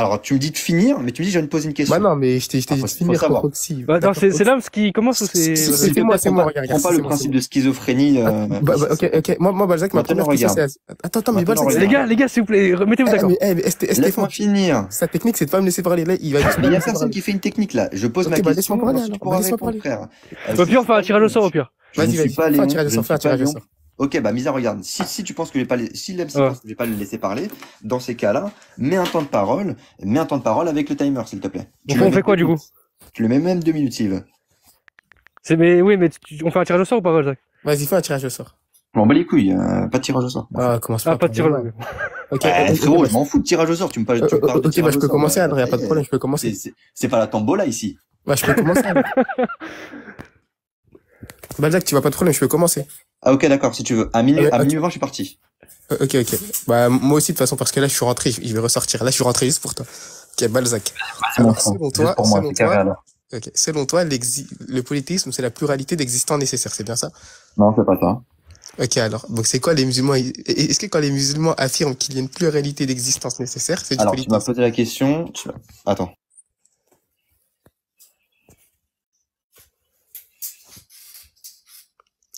Alors, tu me dis de finir, mais tu me dis, je viens de poser une question. Bah non, mais je t'ai Ah, dit de finir, savoir. Proxy. Bah, attends, c'est Lams qui commence ou c'est... S'il te moi, plaît, c'est moi, regarde, prends pas c'est le moi, principe de schizophrénie. ok. Moi, Balzac, ma Maintenant, première question, regarde. c'est... Attends, mais Maintenant, Balzac, regarde. Les gars, s'il vous plaît, remettez-vous d'accord. Laisse-moi Stéphane, finir. sa technique, c'est de pas me laisser parler. Là, il va Mais il y a personne qui fait une technique, là. Je pose ma bah, question, laisse-moi parler, ensuite tu alors. pourras Laisse-moi répondre, parler. frère. Au pire, on fait un tirage au sort, au pire. Je ne Vas-y, suis pas fais un Léon, tirage au je ne sort, fais un suis pas tirage au Léon. sort. Ok, bah, Misa, regarde. Si tu penses que je vais pas, si l'MC Ouais. pense que je vais pas le laisser parler, dans ces cas-là, mets un temps de parole avec le timer, s'il te plaît. Donc, on fait quoi, du coup? Tu le mets même 2 minutes, s'il veut. Oui, mais on fait un tirage au sort ou pas, Balzac? Vas-y, fais un tirage au sort. Je m'en bats les couilles, pas de tirage au sort. Ah, commence Ah, pas de tirage au mal. sort. Ok, Frérot, bah, je m'en fous de tirage au sort, tu me parles de ok, bah, tirage je au peux sort. commencer, alors, y a pas de problème, je peux commencer. C'est pas la tombola, ici. Bah, je peux commencer, alors. Balzac, tu vas pas de problème, je peux commencer. Ah, ok, d'accord, si tu veux. À minuit Ok. 20, je suis parti. Ok. Bah, moi aussi, de toute façon, parce que là, je suis rentré, je vais ressortir. Là, je suis rentré juste pour toi. Ok, Balzac. Alors, selon toi, selon toi, le polythéisme, c'est la pluralité d'existants nécessaires, c'est bien ça? Non, c'est pas ça. Ok, alors, donc c'est quoi les musulmans? Est-ce que quand les musulmans affirment qu'il y a une pluralité d'existence nécessaire, c'est du Alors, tu m'as polythéisme? posé la question. Attends.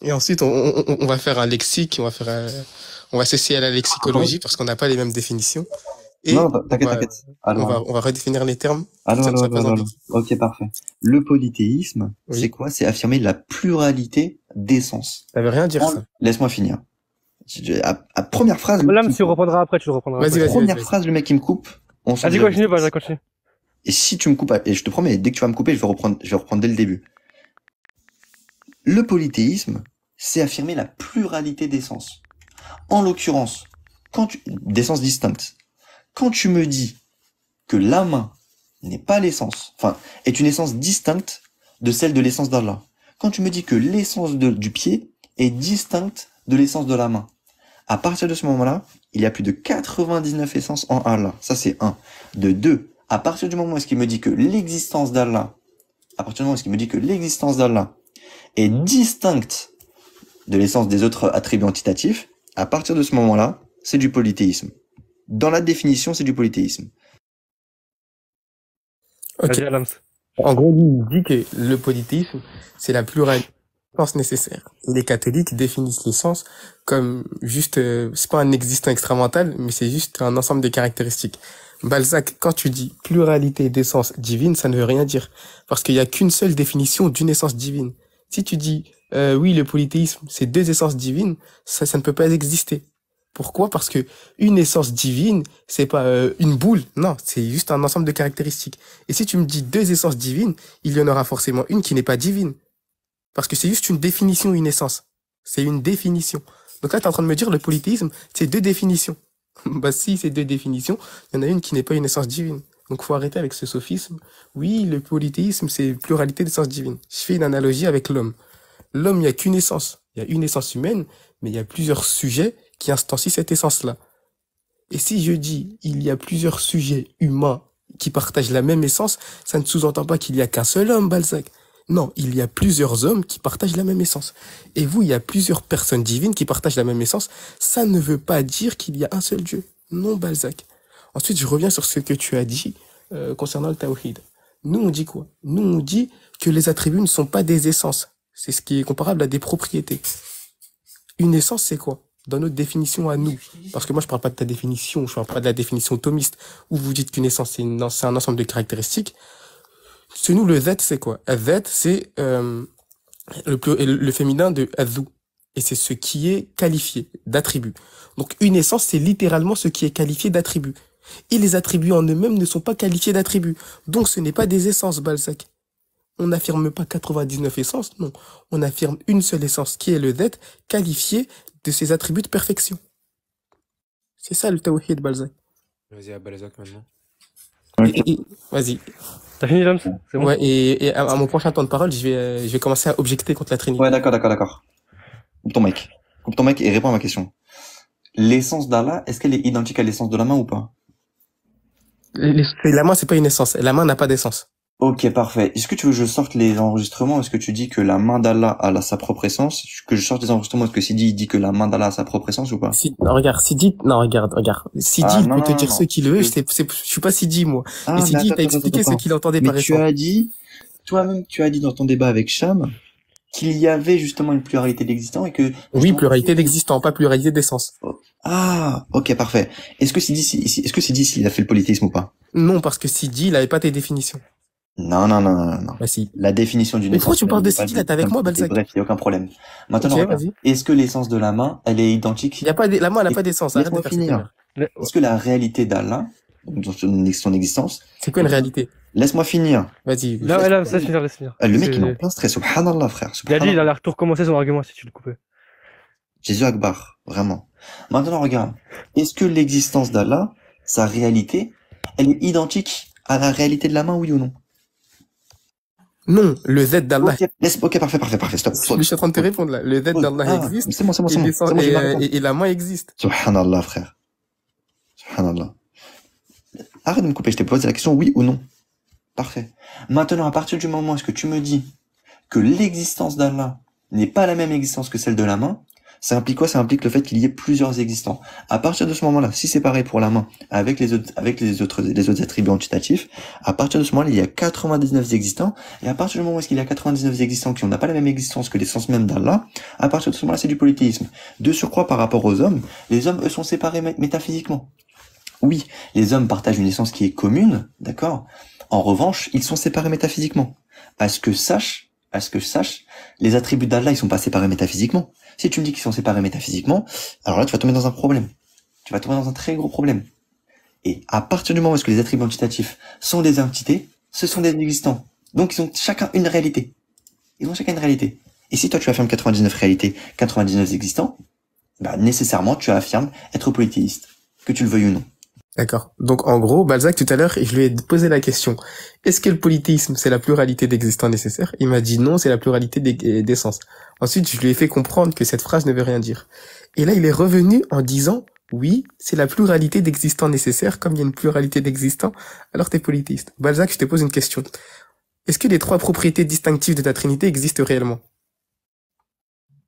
Et ensuite, on va faire un lexique, on va s'essayer à la lexicologie parce qu'on n'a pas les mêmes définitions. Et Non, t'inquiète. on va redéfinir les termes. Allô. ambigu. Ok, parfait. Le polythéisme, Oui. c'est quoi? C'est affirmer la pluralité d'essence. Ça veut rien dire, ça. Laisse-moi finir. À première phrase. Lams, tu reprendras après, tu le reprendras Vas-y, après. vas-y. Première phrase, le mec qui me coupe. On s'en Vas-y, dirait. continue, Balzac, continue. Et si tu me coupes, et je te promets, dès que tu vas me couper, je vais reprendre dès le début. Le polythéisme, c'est affirmer la pluralité d'essence. En l'occurrence, d'essence distincte. Quand tu me dis que la main n'est pas l'essence, enfin, est une essence distincte de celle de l'essence d'Allah. Quand tu me dis que l'essence du pied est distincte de l'essence de la main. À partir de ce moment-là, il y a plus de 99 essences en Allah. Ça, c'est un. De deux, à partir du moment où il me dit que l'existence d'Allah, est distincte de l'essence des autres attributs entitatifs, à partir de ce moment-là, c'est du polythéisme. Dans la définition, c'est du polythéisme. Ok. Vas-y, Lams. En gros, lui, il dit que le polythéisme, c'est la pluralité d'essence nécessaire. Et les catholiques définissent l'essence comme juste, c'est pas un existant extramental, mais c'est juste un ensemble de caractéristiques. Balzac, quand tu dis pluralité d'essence divine, ça ne veut rien dire. Parce qu'il y a qu'une seule définition d'une essence divine. Si tu dis, oui, le polythéisme, c'est deux essences divines, ça ne peut pas exister. Pourquoi? Parce que une essence divine, c'est pas une boule, non, c'est juste un ensemble de caractéristiques. Et si tu me dis deux essences divines, il y en aura forcément une qui n'est pas divine. Parce que c'est juste une définition, une essence. C'est une définition. Donc là, tu es en train de me dire le polythéisme, c'est deux définitions. Bah si, c'est deux définitions, il y en a une qui n'est pas une essence divine. Donc faut arrêter avec ce sophisme. Oui, le polythéisme, c'est pluralité d'essence divine. Je fais une analogie avec l'homme. L'homme, il n'y a qu'une essence. Il y a une essence humaine, mais il y a plusieurs sujets qui instancient cette essence-là. Et si je dis il y a plusieurs sujets humains qui partagent la même essence, ça ne sous-entend pas qu'il y a qu'un seul homme, Balzac. Non, il y a plusieurs hommes qui partagent la même essence. Et vous, il y a plusieurs personnes divines qui partagent la même essence. Ça ne veut pas dire qu'il y a un seul Dieu. Non, Balzac. Ensuite, je reviens sur ce que tu as dit concernant le tawhid. Nous, on dit quoi? Nous, on dit que les attributs ne sont pas des essences. C'est ce qui est comparable à des propriétés. Une essence, c'est quoi? Dans notre définition à nous. Parce que moi, je parle pas de ta définition, je parle pas de la définition thomiste, où vous dites qu'une essence, c'est un ensemble de caractéristiques. Chez nous, le zat, c'est quoi? Zat, c'est le féminin de azou. Et c'est ce qui est qualifié d'attribut. Donc, une essence, c'est littéralement ce qui est qualifié d'attribut. Et les attributs en eux-mêmes ne sont pas qualifiés d'attributs. Donc, ce n'est pas des essences, Balzac. On n'affirme pas 99 essences, non. On affirme une seule essence, qui est le zat, qualifié de ses attributs de perfection. C'est ça le tawhid, Balzac. Vas-y, à Balzac maintenant. Okay. Vas-y. T'as fini, Lams? C'est bon? Ouais, et à mon prochain temps de parole, je vais commencer à objecter contre la Trinité. Ouais, d'accord. Coupe ton mec et réponds à ma question. L'essence d'Allah, est-ce qu'elle est identique à l'essence de la main ou pas? La main, c'est pas une essence. La main n'a pas d'essence. Ok, parfait. Est-ce que tu veux que je sorte les enregistrements? Est-ce que tu dis que la main d'Allah a sa propre essence? Que je sorte les enregistrements? Est-ce que Sidi il dit que la main d'Allah a sa propre essence ou pas? Si, non, regarde, Sidi, non, regarde. Sidi, Ah il non, peut te non, non, dire ce non. qu'il veut, je suis pas Sidi, moi. Et Ah, mais Sidi, il t'a attends, attends, attends, expliqué ce attends. qu'il entendait Mais par tu essence. as dit, toi-même, tu as dit dans ton débat avec Cham qu'il y avait justement une pluralité d'existants et que Oui, justement pluralité d'existants, pas pluralité d'essence. Ah, ok, parfait. Est-ce que Sidi s'il a fait le polythéisme ou pas? Non, parce que Sidi, il avait pas tes définitions. Non, non, non, non, non, non. Bah si. La définition d'une Mais pourquoi essence tu même parles de n'est pas Sidi, là, t'es avec moi, Balzac? Bref, il n'y a aucun problème. Maintenant, Ok, regarde. vas-y. Est-ce que l'essence de la main, elle est identique? Il y a pas, la main, elle a pas d'essence, arrête de Laisse-moi faire ce finir. connard. Est-ce que la réalité d'Allah, donc dans son existence, C'est quoi une réalité? laisse-moi finir. Vas-y. Là, laisse finir, laisse finir. Le mec, il est en plein stress. Subhanallah, frère. Il a dit, il Subhanallah. allait tout recommencer son argument si tu le coupais. Jésus Akbar. Vraiment. Maintenant, regarde. Est-ce que l'existence d'Allah, sa réalité, elle est identique à la réalité de la main, oui ou non? Non, le Z d'Allah. Ok, parfait, stop. Mais je suis en train de te répondre, là. Le Z d'Allah Ah, existe. c'est bon, Et, l'essence- c'est bon, j'ai ma réponse. et la main existe. Subhanallah, frère. Subhanallah. Arrête de me couper, je t'ai posé la question oui ou non. Parfait. Maintenant, à partir du moment où est-ce que tu me dis que l'existence d'Allah n'est pas la même existence que celle de la main, ça implique quoi? Ça implique le fait qu'il y ait plusieurs existants. À partir de ce moment-là, si c'est pareil pour la main avec les autres attributs antitatifs, à partir de ce moment-là, il y a 99 existants, et à partir du moment où est-ce qu'il y a 99 existants qui n'ont pas la même existence que l'essence même d'Allah, à partir de ce moment-là, c'est du polythéisme. De surcroît, par rapport aux hommes, les hommes, eux, sont séparés métaphysiquement. Oui, les hommes partagent une essence qui est commune, d'accord? En revanche, ils sont séparés métaphysiquement. À ce que je sache, les attributs d'Allah, ils sont pas séparés métaphysiquement. Si tu me dis qu'ils sont séparés métaphysiquement, alors là, tu vas tomber dans un problème. Tu vas tomber dans un très gros problème. Et à partir du moment où est-ce que les attributs antitatifs sont des entités, ce sont des existants. Donc, ils ont chacun une réalité. Ils ont chacun une réalité. Et si toi, tu affirmes 99 réalités, 99 existants, bah, nécessairement, tu affirmes être polythéiste. Que tu le veuilles ou non. D'accord. Donc, en gros, Balzac, tout à l'heure, je lui ai posé la question. Est-ce que le polythéisme, c'est la pluralité d'existants nécessaires? Il m'a dit non, c'est la pluralité d'essence. Ensuite, je lui ai fait comprendre que cette phrase ne veut rien dire. Et là, il est revenu en disant, oui, c'est la pluralité d'existants nécessaires, comme il y a une pluralité d'existants, alors t'es polythéiste. Balzac, je te pose une question. Est-ce que les trois propriétés distinctives de ta Trinité existent réellement?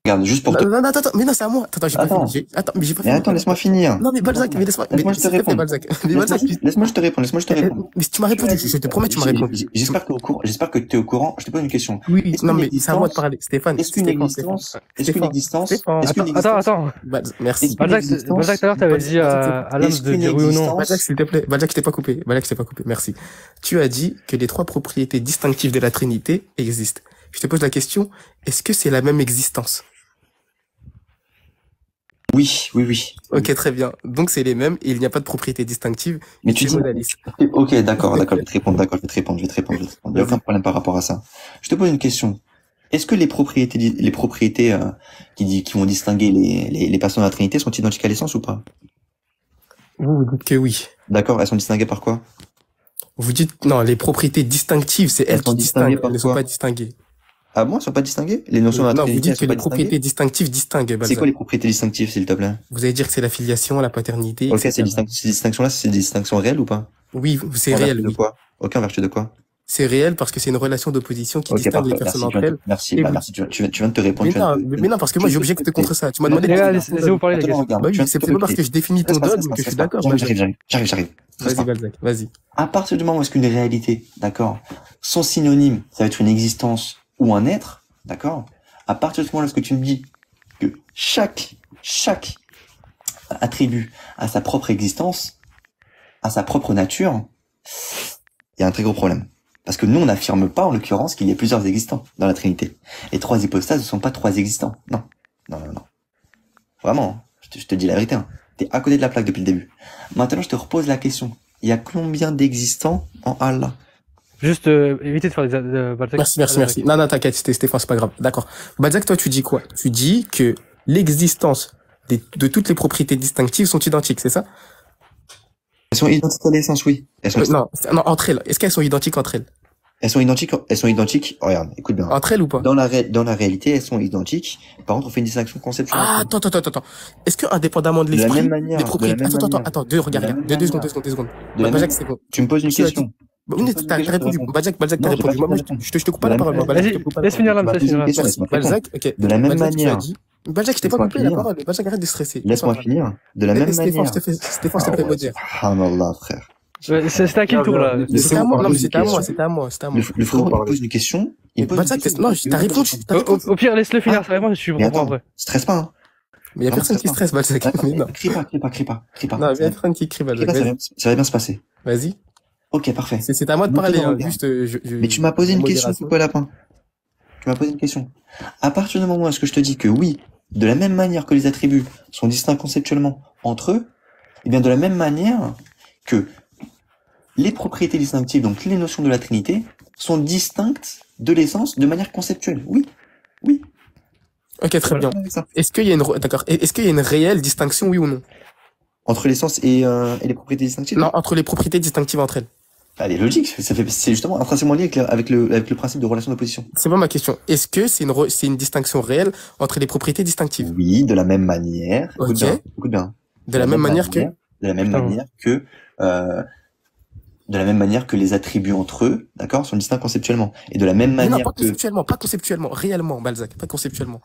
Regarde, juste pour Non, te... non, attends, mais non, c'est à moi. Attends, j'ai pas Attends. fini. Attends, mais j'ai pas Mais fini. attends, laisse-moi finir. Non, mais Balzac, mais laisse-moi, Laisse-moi mais je te s'il te plaît, répondre. Balzac. Mais Balzac, Laisse-moi je te réponds. mais si tu m'as répondu, je te promets, tu m'as répondu. J'espère que tu es au courant. Je te pose une question. Oui, Est-ce non, qu'une mais c'est à moi de parler. Stéphane, Est-ce qu'une existence, Attends. Merci. Balzac, tout à l'heure, t'avais dit à l'homme de dire oui ou non. Balzac, s'il te plaît. Balzac, je t'ai pas coupé. Merci. Tu as dit que les trois propriétés distinctives de la Trinité existent. Je te pose la question, est-ce que c'est la même existence? Oui. Ok, très bien. Donc c'est les mêmes et il n'y a pas de propriété distinctive. Mais tu c'est dis, modaliste. ok, d'accord, je vais te répondre. Il n'y a aucun problème par rapport à ça. Je te pose une question. Est-ce que les propriétés qui vont distinguer les personnes de la Trinité sont identiques à l'essence ou pas? Vous dites que oui. D'accord, elles sont distinguées par quoi? Vous dites, non, les propriétés distinctives, c'est elles Elles sont qui distinguent, distinguées par elles ne sont quoi? pas distinguées. Ah bon, elles sont pas distinguées? Les notions de la Non, Trinité, vous dites elles que sont les pas distinguées? propriétés distinctives distinguent, C'est Balzac. quoi les propriétés distinctives, s'il te plaît? Vous allez dire que c'est la filiation, la paternité, Ok, etc. ces distinctions-là, c'est des distinctions réelles ou pas? Oui, c'est En réel, vertu de oui. quoi? Ok, en vertu de quoi? C'est réel parce que c'est une relation d'opposition qui Ok, distingue les parfait. personnes Merci, entre elles. merci, Et bah, vous- merci. Tu viens de te répondre. Mais non, parce que moi j'objecte contre ça. Tu m'as demandé Les gars, de... laissez-vous parler, les gars. Regarde, Bah oui, tu viens de c'est te pas parce que je définis ton Reste pas, dogme que je suis reste pas. d'accord. J'arrive. Reste Vas-y, pas. Balzac, vas-y. À partir du moment où est-ce qu'une réalité, d'accord, sont synonymes, ça va être une existence ou un être, d'accord. À partir du moment où est-ce que tu me dis que chaque attribut a sa propre existence, a sa propre nature, il y a un très gros problème. Parce que nous, on n'affirme pas, en l'occurrence, qu'il y a plusieurs existants dans la Trinité. Les trois hypostases ne sont pas trois existants. Non. Vraiment, hein. Je te dis la vérité. Hein. T'es à côté de la plaque depuis le début. Maintenant, je te repose la question. Il y a combien d'existants en Allah? Juste éviter de faire des Balzac. Merci. Non, t'inquiète, Stéphane, c'est pas grave. D'accord. Balzac, toi, tu dis quoi? Tu dis que l'existence de toutes les propriétés distinctives sont identiques, c'est ça? Elles sont identiques à l'essence, oui. Non, entre elles. Est-ce qu'elles sont identiques entre elles? Elles sont identiques. Oh, regarde, écoute bien. Entre elles ou pas? Dans la réalité, elles sont identiques. Par contre, on fait une distinction conceptuelle. Ah, attends. Est-ce que, indépendamment de l'esprit, même manière, les propriétés... de la même Attends, deux secondes. De la Balzac, même- c'est bon. Tu me poses une Tu as question. Bah, Tu me oui, poses une t'as question, je te répondu. réponds. Balzac, t'as Non, j'ai pas répondu. Moi, fini de je répondre. je te coupe De pas la la parole. Moi, même Balzac, je te Vas-y, coupe pas la laisse parole. finir Tu l'âme, m'as laisse posé finir une l'âme. question, Merci. laisse-moi te répondre. Balzac, ok. De la même Balzac, tu as manière, dit. Balzac, je t'ai pas laisse-moi coupé la finir. parole. Balzac, arrête de stresser. Laisse-moi Laisse-moi parler. finir. De la même Stéphane, manière. Stéphane, s'il Ah te plaît, ouais, modère. subhanallah, frère. C'était à qui le Viens, tour, viens, là? laissez-vous C'était à moi. Non, parler. mais Pose une c'était à moi. question. C'était à moi. C'était à Le, moi. le frérot, il parler. pose une question. Mais Il pose une Balzac, question. non, Il t'as veut pas répondu. répondre. T'as répondu. Au pire, laisse-le finir Ah, sa réponse et tu mais reprends attends, après. stresse pas, hein. Mais y a Vraiment, personne stresse qui pas. stresse, Balzac. D'accord, Mais non. crie pas, crie pas, crie pas, crie pas. Non, il y Ça a va, personne qui crie, crie Balzac. pas, Vas-y. ça va bien se passer. Vas-y. Ok, parfait. C'est à moi de parler, Maintenant, hein. regarde. Juste, Mais tu m'as posé la une question, modération. Coco Lapin. Tu m'as posé une question. À partir du moment où est-ce que je te dis que oui, de la même manière que les attributs sont distincts conceptuellement entre eux, et bien de la même manière que les propriétés distinctives, donc les notions de la Trinité, sont distinctes de l'essence de manière conceptuelle. Oui, oui. Ok, très bien. Avec ça. Est-ce qu'il y a d'accord. Est-ce qu'il y a une réelle distinction, oui ou non? Entre l'essence et les propriétés distinctives. Non, entre les propriétés distinctives entre elles. Elle est logique. C'est justement intrinsèquement lié avec le principe de relation d'opposition. C'est pas ma question. Est-ce que c'est une distinction réelle entre les propriétés distinctives? Oui, de la même manière. Écoute Ok. bien, écoute bien. De la même manière que? De la même Putain. manière que de la même manière que les attributs entre eux, d'accord, sont distincts conceptuellement. Et de la même Mais non, manière pas que... conceptuellement, pas conceptuellement, réellement, Balzac, pas conceptuellement.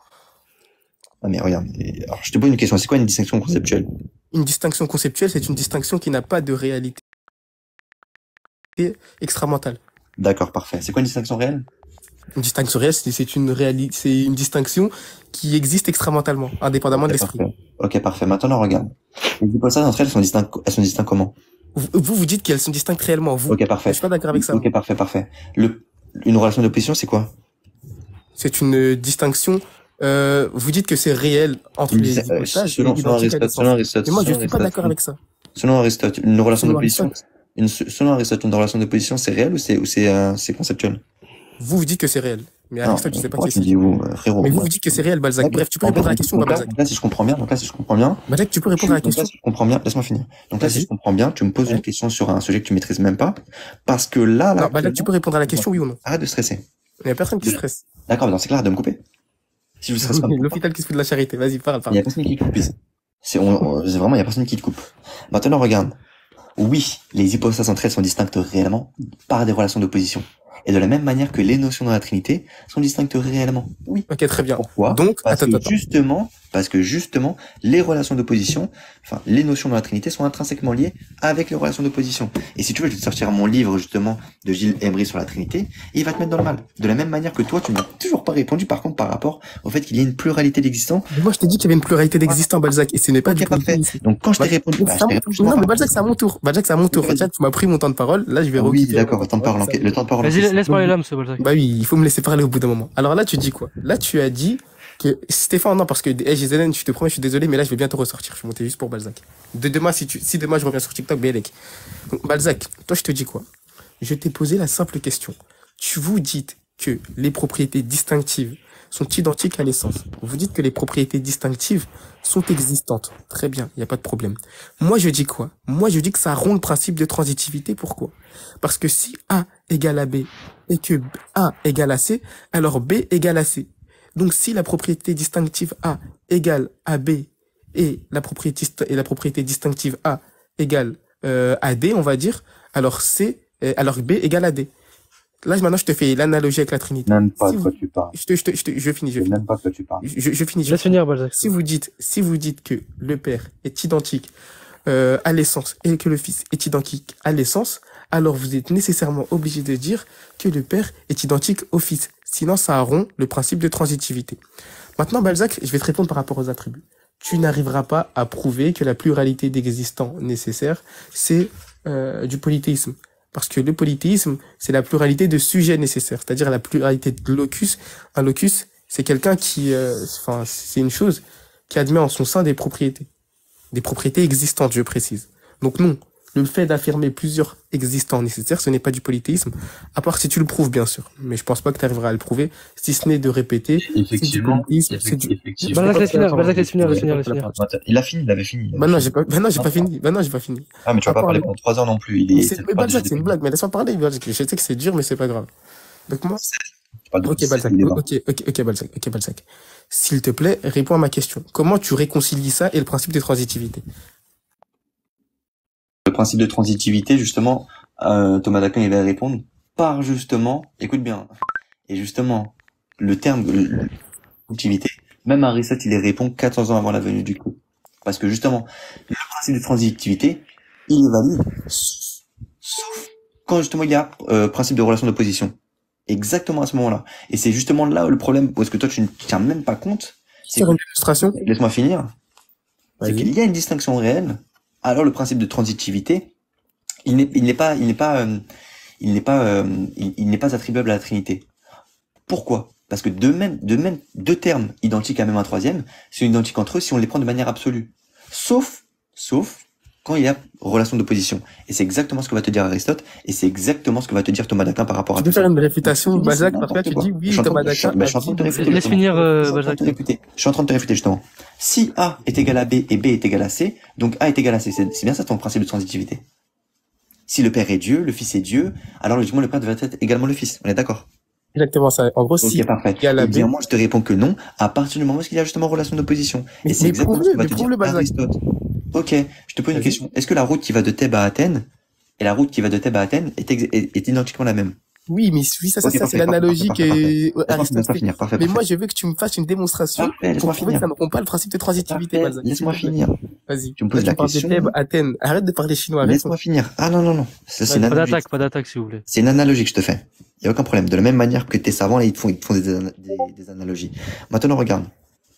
Ah mais regarde, alors je te pose une question, c'est quoi une distinction conceptuelle? Une distinction conceptuelle, c'est une distinction qui n'a pas de réalité extramentale. D'accord, parfait. C'est quoi une distinction réelle? Une distinction réelle, c'est une distinction qui existe extramentalement, indépendamment de Ok, l'esprit. parfait. Ok, parfait. Maintenant, regarde. Les hypothèses entre elles sont distinctes comment? Vous dites qu'elles sont distinctes réellement, vous. Ok, parfait. Je suis pas d'accord avec ça. Ok, parfait, parfait. Une relation d'opposition, c'est quoi? C'est une distinction, vous dites que c'est réel entre les hypothèses Selon Aristote, Mais moi, je suis pas d'accord avec ça. Selon Aristote, une relation Selon d'opposition, Aristote. selon Aristote, une relation d'opposition, c'est réel ou c'est conceptuel? Vous dites que c'est réel. Mais Non, Aristote, je sais pas pourquoi qui tu dis c'est. vous, frérot? Mais vous dites que c'est réel, Balzac. D'accord. Bref, tu peux répondre à la question ou pas, Balzac? Donc là, si je comprends bien, Balzac, tu peux répondre à la question? si je comprends bien, laisse-moi finir. Donc là, si Vas-y. je comprends bien, tu me poses Ouais. une question sur un sujet que tu maîtrises même pas, parce que là, Non, Balzac, tu peux répondre à la question, oui ou non? arrête de stresser. Il y a personne qui stresse. D'accord, mais dans ces cas-là, de me couper. Si je stresse pas. L'hôpital qui se fout de la charité. Vas-y, parle. Il y a personne qui te coupe ici. C'est vraiment, il y a personne qui te coupe. Maintenant, regarde. Oui, les hypostases entre elles sont distinctes réellement par des relations d'opposition. Et de la même manière que les notions dans la Trinité sont distinctes réellement. Oui. Ok, très bien. Pourquoi? Donc, Parce attends. que justement, les relations d'opposition, enfin, les notions dans la Trinité sont intrinsèquement liées avec les relations d'opposition. Et si tu veux, je vais te sortir mon livre, justement, de Gilles Emery sur la Trinité, et il va te mettre dans le mal. De la même manière que toi, tu n'as toujours pas répondu, par contre, par rapport au fait qu'il y a une pluralité d'existants. Mais moi, je t'ai dit qu'il y avait une pluralité d'existants, Balzac, et ce n'est pas Ok, du parfait. polythéisme. Donc, quand je t'ai répondu, Donc, je t'ai répondu. non, mais Balzac, c'est à mon tour. Balzac, c'est à mon tour. Vas-y. Déjà, tu m'as pris mon temps de parole. Là, je vais Oui, requitter d'accord, mon le temps de parole, ça- le temps de parole. Vas-y, laisse parler l'âme, ce Balzac. Bah oui, il faut me laisser parler au bout d'un moment. Alors là, tu dis quoi? Là, tu as dit que Stéphane, non, parce que GZN, je te promets, je suis désolé, mais là, je vais bientôt ressortir. Je vais monter juste pour Balzac. Demain, si demain je reviens sur TikTok, Bélec. Donc, Balzac, toi, je te dis quoi? Je t'ai posé la simple question. Vous dites que les propriétés distinctives sont identiques à l'essence. Vous dites que les propriétés distinctives sont existantes. Très bien, il n'y a pas de problème. Moi, je dis quoi? Moi, je dis que ça rompt le principe de transitivité. Pourquoi? Parce que si A égale à B et que A égale à C, alors B égale à C. Donc, si la propriété distinctive A égale à B et la propriété distinctive A égale à D, on va dire, alors alors B égale à D. Là, maintenant, je te fais l'analogie avec la Trinité. Même pas Si de quoi tu parles. je finis. Même pas de quoi tu parles. Je finis. Laisse finir, Balzac. Si vous dites que le Père est identique à l'essence et que le Fils est identique à l'essence, alors vous êtes nécessairement obligé de dire que le Père est identique au Fils. Sinon, ça rompt le principe de transitivité. Maintenant, Balzac, je vais te répondre par rapport aux attributs. Tu n'arriveras pas à prouver que la pluralité d'existants nécessaires, c'est du polythéisme. Parce que le polythéisme, c'est la pluralité de sujets nécessaires, c'est-à-dire la pluralité de locus. Un locus, c'est quelqu'un qui, c'est une chose qui admet en son sein des propriétés existantes, je précise. Donc non, le fait d'affirmer plusieurs existants nécessaires, ce n'est pas du polythéisme, à part si tu le prouves, bien sûr. Mais je pense pas que tu arriveras à le prouver, si ce n'est de répéter. Effectivement. C'est du Effectivement. Balzac, laisse finir. Il a fini, il avait fini. Bah non, j'ai pas fini. J'ai pas fini. Ah, mais tu vas pas Attends, parler pendant 3 heures non plus. Mais Balzac, c'est une blague, mais laisse-moi parler. Balzac. Je sais que c'est dur, mais c'est pas grave. Donc moi, ok, Balzac. Ok, Balzac. S'il te plaît, réponds à ma question. Comment tu réconcilies ça et le principe de transitivité? Le principe de transitivité, justement, Thomas d'Aquin, il va répondre par justement, écoute bien, et justement, le terme transitivité, même Aristote, il y répond 400 ans avant la venue du Christ. Parce que justement, le principe de transitivité, il est valide, sauf quand justement il y a principe de relation d'opposition. Exactement à ce moment-là. Et c'est justement là le problème, parce que toi tu ne tiens même pas compte. C'est Sur une illustration. laisse-moi finir. C'est Vas-y. qu'il y a une distinction réelle. Alors le principe de transitivité, il n'est pas attribuable à la Trinité. Pourquoi? Parce que deux termes identiques à même un troisième, c'est identique entre eux si on les prend de manière absolue. Sauf quand il y a relation d'opposition. Et c'est exactement ce que va te dire Aristote, et c'est exactement ce que va te dire Thomas d'Aquin par rapport à Tu peux tout ça. faire une réfutation, Tu dis, Balzac, c'est parce que là, tu n'importe dis, quoi. oui, Thomas d'Aquin. Je suis en train de te réfuter. Laisse finir, Balzac. Je suis en train de te réfuter, justement. Si A est égal à B et B est égal à C, donc A est égal à C. C'est bien ça ton principe de transitivité. Si le Père est Dieu, le Fils est Dieu, alors logiquement le Père devrait être également le Fils. On est d'accord? Exactement ça. En gros, si Ok, parfait. il y a la Eh bien, B. moi, je te réponds que non, à partir du moment où il y a justement relation d'opposition. Mais Et c'est exactement ce que va te dire prouve-le, Balzac. Aristote. Ok, je te pose une Vas-y. question. Est-ce que la route qui va de Thèbes à Athènes et la route qui va de Thèbes à Athènes est identiquement la même? Oui, mais oui, ça, Ok, c'est parfait, l'analogie parfait, parfait. que Laisse-moi Aristote fait. finir, parfait, Mais parfait. moi, je veux que tu me fasses une démonstration Parfait, pour laisse-moi prouver que finir. ça ne rompt pas le principe de transitivité, Parfait, Balzac. laisse-moi S'il te plaît. finir. Vas-y. Tu me poses Là, la tu parles de question. Thèbes, Athènes. Arrête de parler chinois, réponds. Laisse-moi finir. Ah non, non, non. Ça, c'est une Pas analogie. d'attaque, s'il vous plaît. C'est une analogie que je te fais. Il y a aucun problème. De la même manière que tes savants, là, ils te font des analogies. Maintenant, regarde.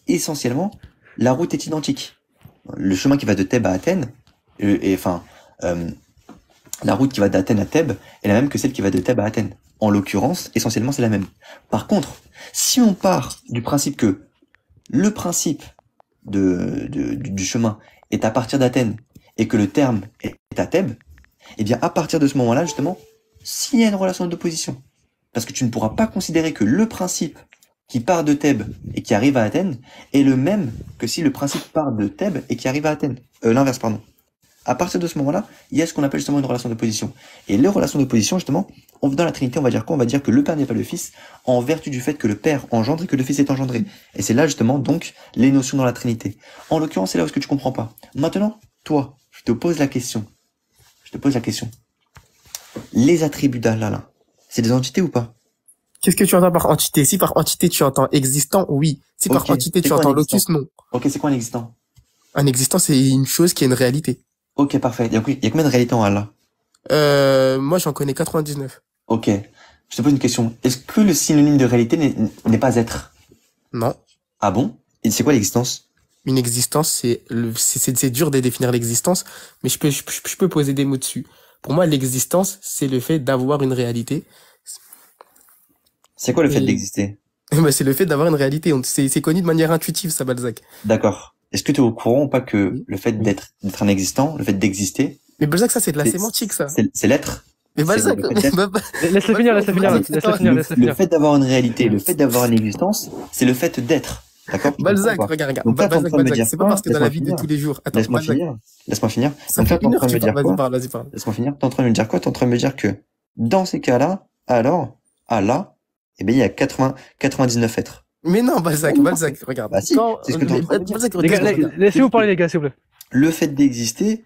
Essentiellement, la route est identique. Le chemin qui va de Thèbes à Athènes, la route qui va d'Athènes à Thèbes est la même que celle qui va de Thèbes à Athènes. En l'occurrence, essentiellement, c'est la même. Par contre, si on part du principe que le principe du chemin est à partir d'Athènes et que le terme est à Thèbes, eh bien, à partir de ce moment-là, justement, s'il y a une relation d'opposition, parce que tu ne pourras pas considérer que le principe qui part de Thèbes et qui arrive à Athènes est le même que si le principe part de Thèbes et qui arrive à Athènes. L'inverse, pardon. À partir de ce moment-là, il y a ce qu'on appelle justement une relation d'opposition. Et les relations d'opposition, justement, dans la Trinité, on va dire quoi? On va dire que le Père n'est pas le Fils, en vertu du fait que le Père engendre et que le Fils est engendré. Et c'est là, justement, donc, les notions dans la Trinité. En l'occurrence, c'est là où ce que tu comprends pas. Maintenant, toi, je te pose la question. Les attributs d'Allah, c'est des entités ou pas? Qu'est-ce que tu entends par entité? Si par entité tu entends existant, oui. Si par Ok. entité C'est tu quoi entends un existant? lotus, non. Ok, c'est quoi un existant? Un existant, c'est une chose qui est une réalité. Ok, parfait. Il y a combien de réalités en Allah? Moi, j'en connais 99. Ok. Je te pose une question. Est-ce que le synonyme de réalité n'est pas être? Non. Ah bon? Et c'est quoi l'existence? Une existence, c'est dur de définir l'existence, mais je peux poser des mots dessus. Pour moi, l'existence, c'est le fait d'avoir une réalité. C'est quoi le fait Et- d'exister? Bah, c'est le fait d'avoir une réalité. C'est connu de manière intuitive, ça, Balzac. D'accord. Est-ce que tu es au courant ou pas que Oui. le fait Oui. d'être un existant, le fait d'exister, Mais Balzac, ça, c'est de la c'est- sémantique, ça. c'est l'être? Mais Balzac, le fait d'être. Laisse-le finir, laisse-le finir, Balzac, laisse-le finir, laisse-le Le finir. fait d'avoir une réalité, le fait d'avoir une existence, c'est le fait d'être. D'accord? Tu Balzac, comprends ou pas? regarde. Donc là, t'es en Balzac, train de me Balzac. dire C'est pas quoi? parce que dans la vie Laisse-moi de tous les jours. Attends, Laisse-moi Balzac. finir. Laisse-moi finir. Ça Donc là, fait t'es en une heure train que de me tu parles. dire Vas-y, quoi? parle, vas-y, parle. Laisse-moi finir. T'es en train de me dire quoi? T'es en train de me dire que dans ces cas-là, alors, Allah, eh bien, il y a 99 êtres. Mais non, Balzac, Oh, Balzac, regarde. Bah si, c'est ce que t'es en train de dire. Balzac, Les gars, regarde. laissez-vous parler, les gars, s'il vous plaît. Le fait d'exister,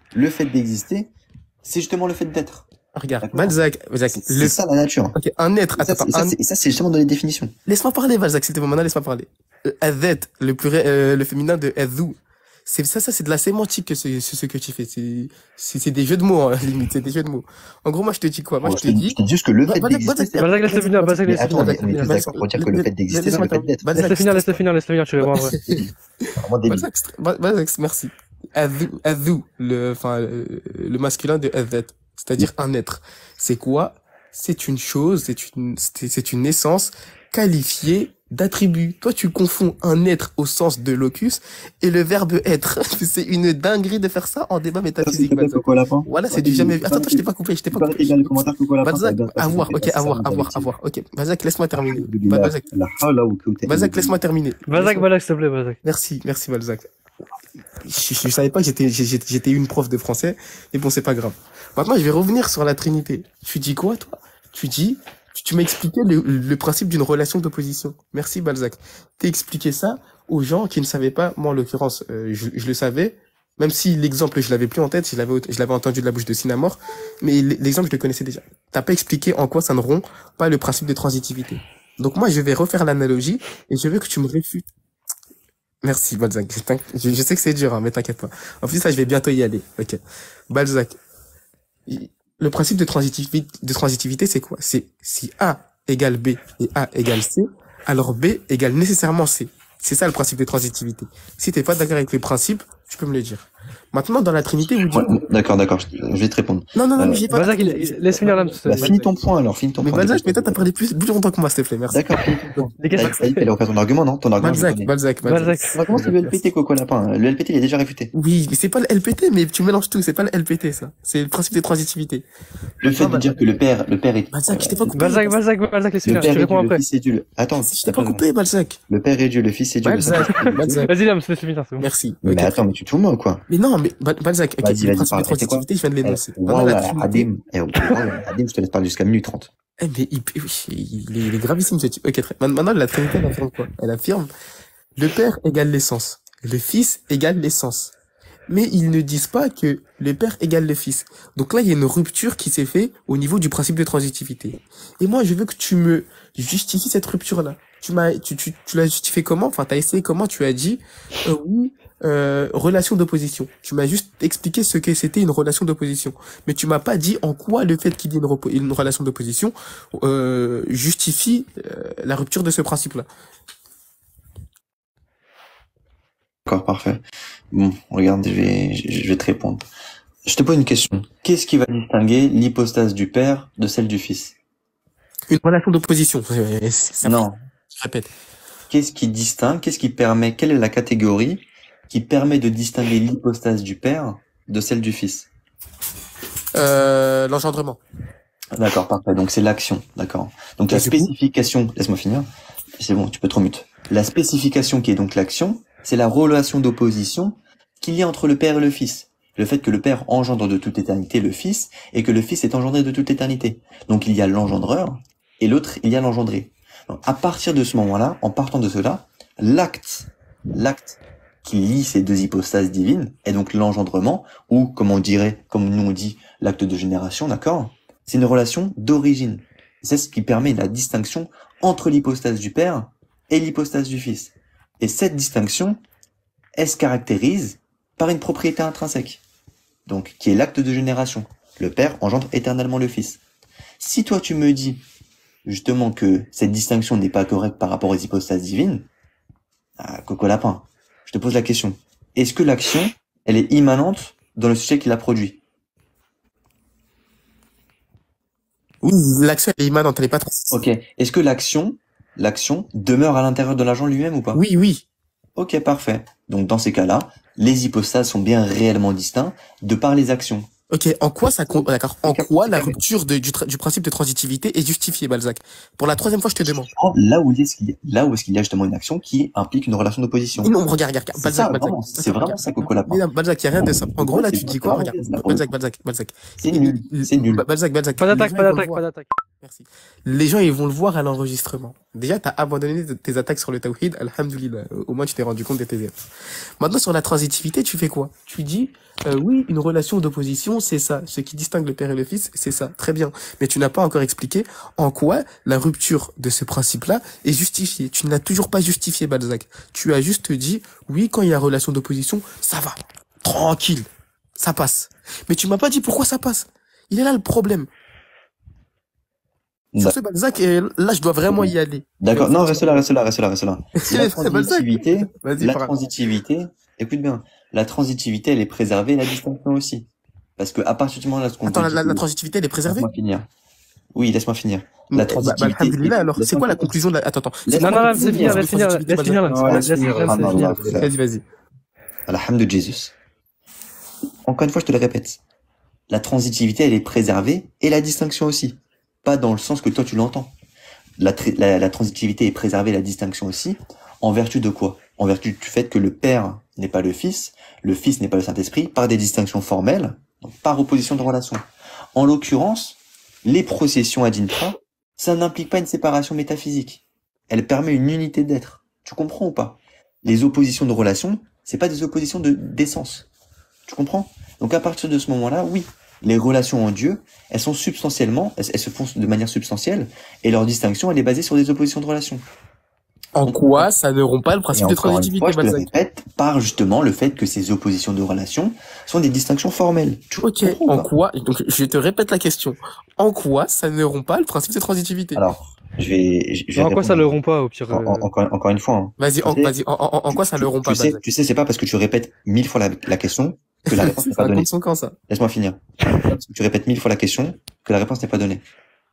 c'est justement le fait d'être. Regarde, D'accord. Balzac, C'est ça la nature. Ok, un être, Et ça, attends, et ça, c'est justement dans les définitions. laisse-moi parler, Balzac, s'il te plaît, maintenant, laisse-moi parler. Azet, le féminin de Azou. C'est de la sémantique que c'est ce que tu fais. C'est des jeux de mots, hein, limite, c'est des jeux de mots. En gros, moi, je te dis quoi? Moi, je te dis. Je te dis juste que le fait Balzac, d'exister, c'est... Balzac, laisse-le finir, Balzac, Mais laisse-le attends, finir. on est tous d'accord pour dire que le fait d'exister, c'est le fait d'être. Balzac, Laisse-le finir, laisse-le finir, tu vas voir. Vraiment débile. Balzac, merci. Azou, le masculin de Azet, c'est-à-dire un être. C'est quoi? C'est une chose, c'est une essence qualifiée d'attribut. Toi, tu confonds un être au sens de locus et le verbe être. C'est une dinguerie de faire ça en débat métaphysique, Balzac. Voilà, c'est du jamais vu. Attends, je t'ai pas coupé, Balzac, à voir, ok, à voir. Ok, Balzac, laisse-moi terminer. Balzac, laisse-moi terminer. Balzac, s'il te plaît, Balzac. Merci, Balzac. Je savais pas que j'étais une prof de français, mais bon, c'est pas grave. Maintenant, je vais revenir sur la Trinité. Tu dis quoi, toi? Tu m'as expliqué le principe d'une relation d'opposition. Merci, Balzac. T'as expliqué ça aux gens qui ne savaient pas. Moi, en l'occurrence, je le savais, Même si l'exemple, je l'avais plus en tête, je l'avais entendu de la bouche de Sinamor, mais l'exemple, je le connaissais déjà. T'as pas expliqué en quoi ça ne rompt pas le principe de transitivité. Donc moi, je vais refaire l'analogie et je veux que tu me réfutes. Merci, Balzac. Je sais que c'est dur, hein, mais t'inquiète pas. En plus, ça, je vais bientôt y aller. Ok. Balzac. Le principe de transitivité, c'est quoi? C'est si A égale B et A égale C, alors B égale nécessairement C. C'est ça le principe de transitivité. Si t'es pas d'accord avec les principes, tu peux me le dire. Maintenant, dans la Trinité, vous dites... Ouais, d'accord, je vais te répondre. Non, mais j'ai pas... Balzac, laisse finir l'âme. Finis ton point alors, finis ton Mais point. Balzac, mais toi, t'as parlé plus longtemps que moi, s'il te plaît, merci. D'accord, finis ton point. Les questions. T'as dit ton argument, non? Ton argument, Balzac. On va commencer le LPT, Coco Lapin. Le LPT, il est déjà réfuté. Oui, mais c'est pas le LPT, mais tu mélanges tout, c'est pas le LPT, ça. C'est le principe de transitivité. Le fait de dire que le père est... Balzac, je t'ai pas coupé. Balzac, laisse finir. Je te réponds après. Le fils est Dieu. Attends, Je t'ai pas coupé, Balzac. le père est Dieu, le fils est Dieu. Balzac. Vas-y, l'âme, laisse finir, c'est bon. Merci. Mais attends, mais tu te fous de moi ou quoi? Mais non, mais Balzac, ok, Vas-y, le principe de parle. transitivité, je viens de l'énoncer. Voilà, Hadim. Hadim, je te laisse parler jusqu'à minute 30. Eh, mais il est gravissime, ce type. Ok, maintenant, la Trinité, elle affirme quoi? Elle affirme, le Père égale l'essence. Le Fils égale l'essence. Mais ils ne disent pas que le Père égale le Fils. Donc là, il y a une rupture qui s'est faite au niveau du principe de transitivité. Et moi, je veux que tu me justifies cette rupture-là. Tu l'as justifié comment? Enfin, t'as essayé comment? Tu as dit, oui, relation d'opposition. Tu m'as juste expliqué ce que c'était une relation d'opposition. Mais tu m'as pas dit en quoi le fait qu'il y ait une relation d'opposition, justifie, la rupture de ce principe-là. D'accord, parfait. Bon, regarde, je vais te répondre. Je te pose une question. Qu'est-ce qui va distinguer l'hypostase du père de celle du fils? Une relation d'opposition. Non. Je répète. Qu'est-ce qui permet, quelle est la catégorie qui permet de distinguer l'hypostase du père de celle du fils? L'engendrement. D'accord, parfait. Donc c'est l'action, d'accord. Donc la spécification, laisse-moi finir. C'est bon, tu peux te remuter. La spécification qui est donc l'action, c'est la relation d'opposition qu'il y a entre le père et le fils. Le fait que le père engendre de toute éternité le fils et que le fils est engendré de toute éternité. Donc il y a l'engendreur et l'autre, il y a l'engendré. Donc, à partir de ce moment-là, en partant de cela, l'acte qui lie ces deux hypostases divines est donc l'engendrement, ou comme on dirait, comme nous on dit, l'acte de génération, d'accord? C'est une relation d'origine. C'est ce qui permet la distinction entre l'hypostase du père et l'hypostase du fils. Et cette distinction, elle se caractérise par une propriété intrinsèque, donc qui est l'acte de génération. Le père engendre éternellement le fils. Si toi tu me dis justement que cette distinction n'est pas correcte par rapport aux hypostases divines, Coco Lapin, je te pose la question. Est-ce que l'action, elle est immanente dans le sujet qui la produit? Oui, l'action est immanente, elle est pas Ok. Est-ce que l'action demeure à l'intérieur de l'agent lui-même ou pas? Oui. Ok, parfait. Donc dans ces cas-là, les hypostases sont bien réellement distincts de par les actions. Ok, en quoi ça compte, d'accord, en quoi la rupture du principe de transitivité est justifiée, Balzac? Pour la troisième fois, je te demande. Là où est-ce qu'il y a justement une action qui implique une relation d'opposition. Non, regarde, Balzac. C'est vraiment ça, Coco Lapin. Mais Balzac, y a rien de ça. En gros, là, tu dis quoi? Regarde, Balzac. C'est nul. Balzac. Pas d'attaque. Merci. Les gens, ils vont le voir à l'enregistrement. Déjà, t'as abandonné tes attaques sur le tawhid, alhamdoulilah. Au moins, tu t'es rendu compte de tes erreurs. Maintenant, sur la transitivité, tu fais quoi? Tu dis, oui, une relation d'opposition, c'est ça. Ce qui distingue le père et le fils, c'est ça. Très bien. Mais tu n'as pas encore expliqué en quoi la rupture de ce principe-là est justifiée. Tu ne l'as toujours pas justifié, Balzac. Tu as juste dit, oui, quand il y a relation d'opposition, ça va. Tranquille. Ça passe. Mais tu m'as pas dit pourquoi ça passe. Il est là le problème. Sur ce, Balzac, là, je dois vraiment y aller. D'accord. Non, reste là. La transitivité, écoute bien, la transitivité, elle est préservée, la distinction aussi. Parce que à partir du moment là, Attends, la transitivité, elle est préservée? Laisse-moi finir. Oui, laisse-moi finir. La transitivité. Alhamdulillah, alors, c'est quoi la conclusion de la... Attends. Non, laisse finir. Vas-y. Alhamdulillah, Jésus. Encore une fois, je te le répète. La transitivité, elle est préservée et la distinction aussi. Pas dans le sens que toi tu l'entends. La transitivité est préservée, la distinction aussi, en vertu de quoi? En vertu du fait que le Père n'est pas le Fils n'est pas le Saint-Esprit, par des distinctions formelles, donc par opposition de relation. En l'occurrence, les processions ad infra, ça n'implique pas une séparation métaphysique. Elle permet une unité d'être. Tu comprends ou pas? Les oppositions de relation, c'est pas des oppositions d'essence. Tu comprends? Donc à partir de ce moment-là, oui, les relations en Dieu, elles sont substantiellement, elles se font de manière substantielle, et leur distinction, elle est basée sur des oppositions de relations. En Donc, quoi ça ne rompt pas le et principe de encore une transitivité, fois, je te le Balzac? répète, par justement le fait que ces oppositions de relations sont des distinctions formelles. Tu Ok, comprends ou en pas? quoi, donc je te répète la question. En quoi ça ne rompt pas le principe de transitivité? Alors, je vais Non, en quoi ça répondre le rompt pas, au pire encore une fois. Hein. Vas-y, Tu sais, en quoi ça le rompt pas, Balzac? tu sais, c'est pas parce que tu répètes 1000 fois la question que la réponse n'est Ça pas donnée. raconte son camp, ça. Laisse-moi finir. C'est pas parce que tu répètes 1000 fois la question que la réponse n'est pas donnée.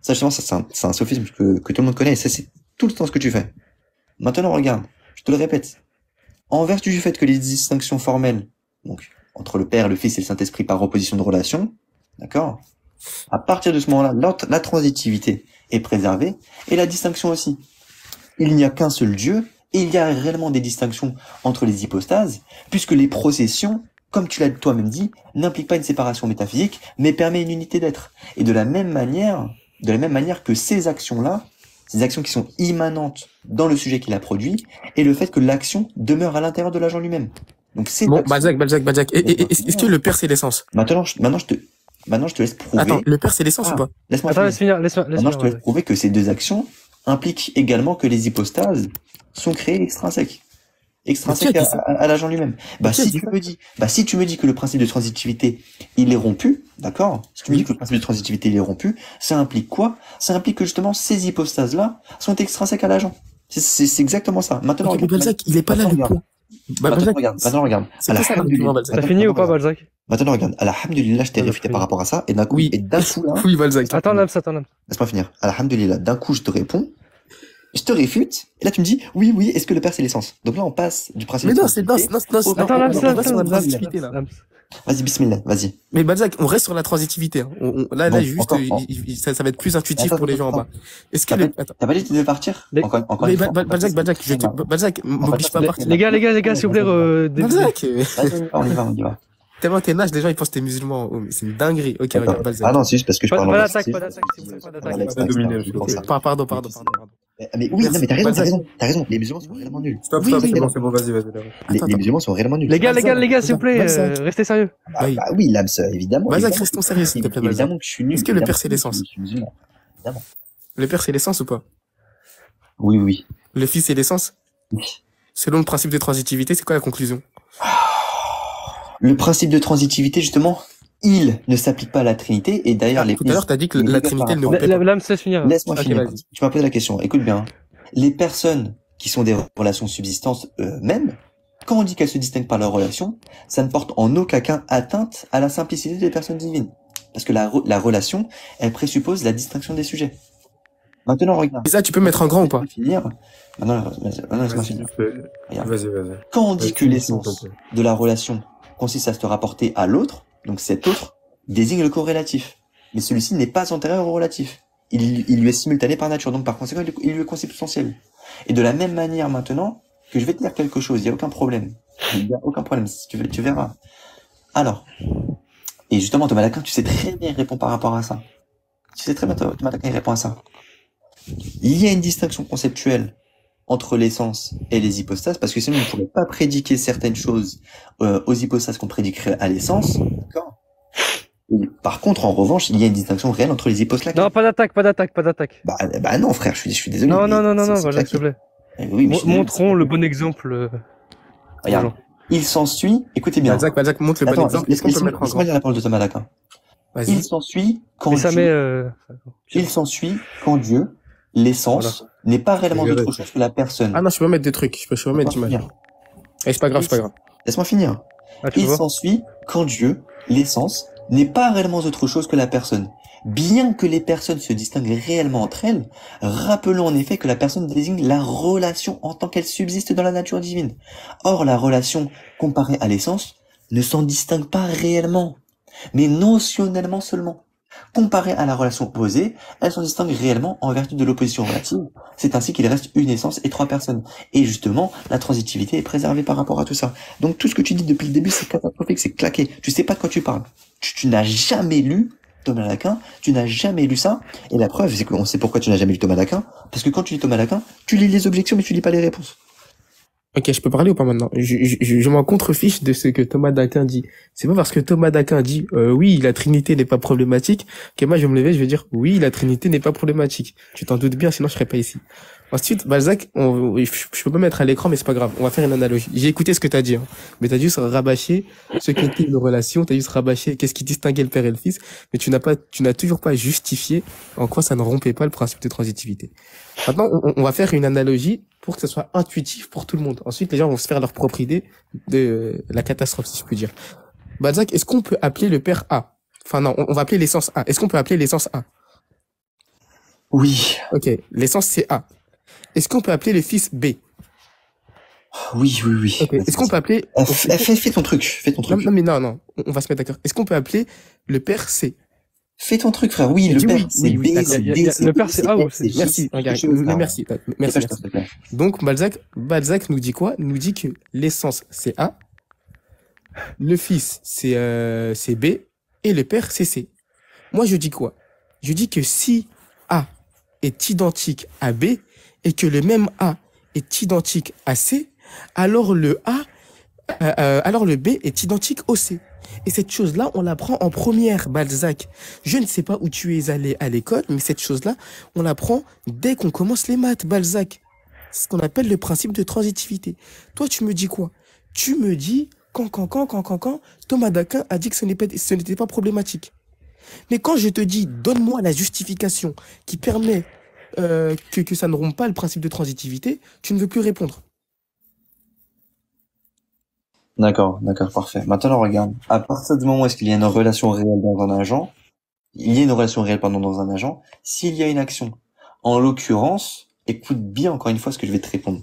Ça, justement, c'est un sophisme que tout le monde connaît, et ça, c'est tout le temps ce que tu fais. Maintenant, regarde, je te le répète. En vertu du fait que les distinctions formelles, donc, entre le Père, le Fils et le Saint-Esprit par opposition de relation, d'accord? À partir de ce moment-là, la transitivité est préservée, et la distinction aussi. Il n'y a qu'un seul Dieu, et il y a réellement des distinctions entre les hypostases, puisque les processions, comme tu l'as toi-même dit, n'impliquent pas une séparation métaphysique, mais permet une unité d'être. Et de la même manière que ces actions-là, ces actions qui sont immanentes dans le sujet qui l'a produit, et le fait que l'action demeure à l'intérieur de l'agent lui-même. Donc c'est Bon, Balzac. Est-ce que le Père c'est l'essence? Maintenant, je te laisse prouver. Attends, le Père c'est l'essence ou pas? Laisse-moi Attends, finir. laisse Maintenant, je te finir. laisse prouver que ces deux actions impliquent également que les hypostases sont créées extrinsèques à l'agent lui-même. Si tu me dis que le principe de transitivité, il est rompu, d'accord? Si tu me dis que le principe de transitivité, il est rompu, ça implique quoi? Ça implique que justement, ces hypostases-là sont extrinsèques à l'agent. C'est exactement ça. Maintenant, Ok, mais Balzac, il est pas là le point. Maintenant, regarde. C'est quoi ça l'argument, Balzac? T'as fini ou pas, Balzac? Maintenant, regarde. Alhamdulillah, je t'ai réfuté par rapport à ça, et d'un coup, là, Oui, Balzac. Attends, Nams. laisse-moi finir. Alhamdulillah, d'un coup, je te réponds, je te réfute, et là, tu me dis, oui, est-ce que le Père, c'est l'essence? Donc là, on passe du principe Mais de non, c'est transitivité. Attends, Nams. on reste sur la transitivité, là. Vas-y, bismillah, vas-y. Mais Balzac, on reste sur la transitivité. Hein. Là, Bon, juste, encore. ça va être plus intuitif Attends, pour les gens en bas. Est-ce que attends. T'as pas dit que tu devais partir? Mais- Encore Mais une fois. Balzac, m'oblige pas à partir. Les gars, s'il vous plaît, Balzac, Vas-y, on y va. tellement t'es nage, les gens ils pensent que t'es musulman. Oh, mais c'est une dinguerie. Ok, regarde, Balzac. Ah non, c'est juste parce que je Pas parle en d'attaque, laxisme. pas d'attaque, s'il vous plaît, pas d'attaque. Alex, Pas dominer, c'est pour ça. Pardon. Mais oui, non, mais t'as Balzac. raison. Les musulmans sont réellement nuls. Stop, Oui, stop, oui, c'est bon, vas-y. Les musulmans sont réellement nuls. Les gars, s'il vous plaît, Balzac. restez sérieux. Bah oui, l'âme, évidemment. Balzac, évidemment. restons sérieux, s'il te plaît, Balzac. Évidemment que je suis nul. Est-ce que le Père, Évidemment c'est l'essence? Je suis musulman. Le Père c'est l'essence ou pas? Oui. Le Fils c'est l'essence? Oui. Selon le principe de transitivité, c'est quoi la conclusion? Le principe de transitivité, justement, il ne s'applique pas à la Trinité, et d'ailleurs, Tout à l'heure, t'as dit que la Trinité, elle ne rompait pas. Nams, laisse finir. Laisse-moi Ok, finir. vas-y. Tu m'as posé la question. Écoute bien. Les personnes qui sont des relations subsistantes eux-mêmes, quand on dit qu'elles se distinguent par leur relation, ça ne porte en aucun cas atteinte à la simplicité des personnes divines. Parce que la relation, elle présuppose la distinction des sujets. Maintenant, regarde. Et ça, tu peux mettre en grand ou pas? Finir. Maintenant, laisse-moi finir. Regarde. Vas-y. Quand on dit que l'essence de la relation consiste à se rapporter à l'autre, donc cet autre désigne le corrélatif. Mais celui-ci n'est pas antérieur au relatif. Il lui est simultané par nature, donc par conséquent, il lui est consubstantiel. Et de la même manière maintenant, que je vais te dire quelque chose, il n'y a aucun problème. Il n'y a aucun problème, si tu veux, tu verras. Alors, et justement, Thomas d'Aquin, tu sais très bien, il répond par rapport à ça. Tu sais très bien, Thomas d'Aquin, il répond à ça. Il y a une distinction conceptuelle entre l'essence et les hypostases, parce que sinon on ne pourrait pas prédiquer certaines choses aux hypostases qu'on prédiquerait à l'essence, d'accord? Par contre, en revanche, il y a une distinction réelle entre les hypostases. Non, pas d'attaque. Bah non, frère, je suis désolé. Non, c'est Balzac, s'il te plaît. Oui, mais je suis désolé, Montrons le bon exemple. Regarde, il s'ensuit, écoutez bien. Balzac, montre le bon Attends, exemple. Est-ce qu'on peut mettre en laisse-moi grand? lire la parole de Thomas d'Aquin. Vas-y. Il s'ensuit quand Mais ça met... Dieu, l'essence, n'est pas réellement autre chose que la personne. Ah non, je peux pas mettre des trucs. Je peux pas mettre d'image. Eh, c'est pas grave. Laisse-moi finir. Il s'ensuit quand Dieu, l'essence, n'est pas réellement autre chose que la personne. Bien que les personnes se distinguent réellement entre elles, rappelons en effet que la personne désigne la relation en tant qu'elle subsiste dans la nature divine. Or, la relation, comparée à l'essence, ne s'en distingue pas réellement, mais notionnellement seulement. Comparée à la relation opposée, elle s'en distingue réellement en vertu de l'opposition relative. C'est ainsi qu'il reste une essence et trois personnes. Et justement, la transitivité est préservée par rapport à tout ça. Donc tout ce que tu dis depuis le début, c'est catastrophique, c'est claqué. Tu sais pas de quoi tu parles. Tu n'as jamais lu Thomas d'Aquin, tu n'as jamais lu ça. Et la preuve, c'est qu'on sait pourquoi tu n'as jamais lu Thomas d'Aquin. Parce que quand tu lis Thomas d'Aquin, tu lis les objections, mais tu lis pas les réponses. Ok, je peux parler ou pas maintenant? Je m'en contrefiche de ce que Thomas d'Aquin dit. C'est pas parce que Thomas d'Aquin dit oui, la Trinité n'est pas problématique que moi je vais me lever, je vais dire oui, la Trinité n'est pas problématique. Tu t'en doutes bien, sinon je serais pas ici. Ensuite, Balzac, je peux pas mettre à l'écran, mais c'est pas grave. On va faire une analogie. J'ai écouté ce que t'as dit, hein. Mais t'as juste rabâché ce qu'était une relation, t'as juste rabâché qu'est-ce qui distinguait le père et le fils, mais tu n'as toujours pas justifié en quoi ça ne rompait pas le principe de transitivité. Maintenant, on va faire une analogie pour que ce soit intuitif pour tout le monde. Ensuite, les gens vont se faire leur propre idée de la catastrophe, si je puis dire. Balzac, est-ce qu'on peut appeler le père A? Enfin non, on va appeler l'essence A. Est-ce qu'on peut appeler l'essence A? Oui, Ok, l'essence c'est A. Est-ce qu'on peut appeler le fils B? oui, oui, oui. Ok, est-ce qu'on peut appeler... Fais ton truc, fais ton Non, truc. non, mais non, on va se mettre d'accord. Est-ce qu'on peut appeler le père C? Fais ton truc, frère. Oui, J'ai le dit père, oui, c'est oui, oui, B, d'accord. c'est D, c'est Le E, père, c'est c'est A ou F, c'est c'est J, Merci, c'est regarde, quelque chose, mais frère. merci, Dépêche-toi, merci. s'il te plaît. Donc, Balzac nous dit quoi? Nous dit que l'essence c'est A, le fils c'est B, et le père c'est C. Moi, je dis quoi? Je dis que si A est identique à B et que le même A est identique à C, alors alors le B est identique au C. Et cette chose-là, on l'apprend en première, Balzac. Je ne sais pas où tu es allé à l'école, mais cette chose-là, on l'apprend dès qu'on commence les maths, Balzac. C'est ce qu'on appelle le principe de transitivité. Toi, tu me dis quoi? Tu me dis, quand, Thomas d'Aquin a dit que ce n'était pas problématique. Mais quand je te dis, donne-moi la justification qui permet que ça ne rompe pas le principe de transitivité, tu ne veux plus répondre. D'accord, d'accord, parfait. Maintenant, regarde. À partir du moment où est-ce qu'il y a une relation réelle dans un agent, il y a une relation réelle, pardon, dans un agent, s'il y a une action. En l'occurrence, écoute bien encore une fois ce que je vais te répondre.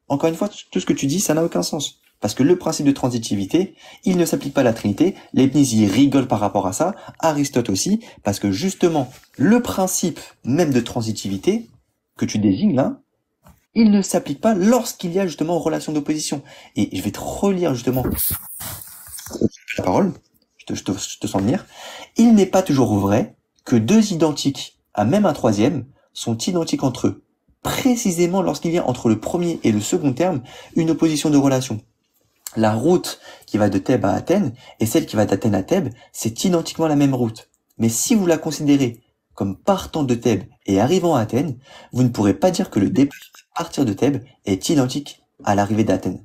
Encore une fois, tout ce que tu dis, ça n'a aucun sens. Parce que le principe de transitivité, il ne s'applique pas à la Trinité. Leibniz y rigole par rapport à ça. Aristote aussi. Parce que justement, le principe même de transitivité, que tu désignes là, il ne s'applique pas lorsqu'il y a justement relation d'opposition. Et je vais te relire justement la parole. Je te sens venir. Il n'est pas toujours vrai que deux identiques à même un troisième sont identiques entre eux. Précisément lorsqu'il y a entre le premier et le second terme une opposition de relation. La route qui va de Thèbes à Athènes et celle qui va d'Athènes à Thèbes, c'est identiquement la même route. Mais si vous la considérez comme partant de Thèbes et arrivant à Athènes, vous ne pourrez pas dire que le départ à partir de Thèbes est identique à l'arrivée d'Athènes.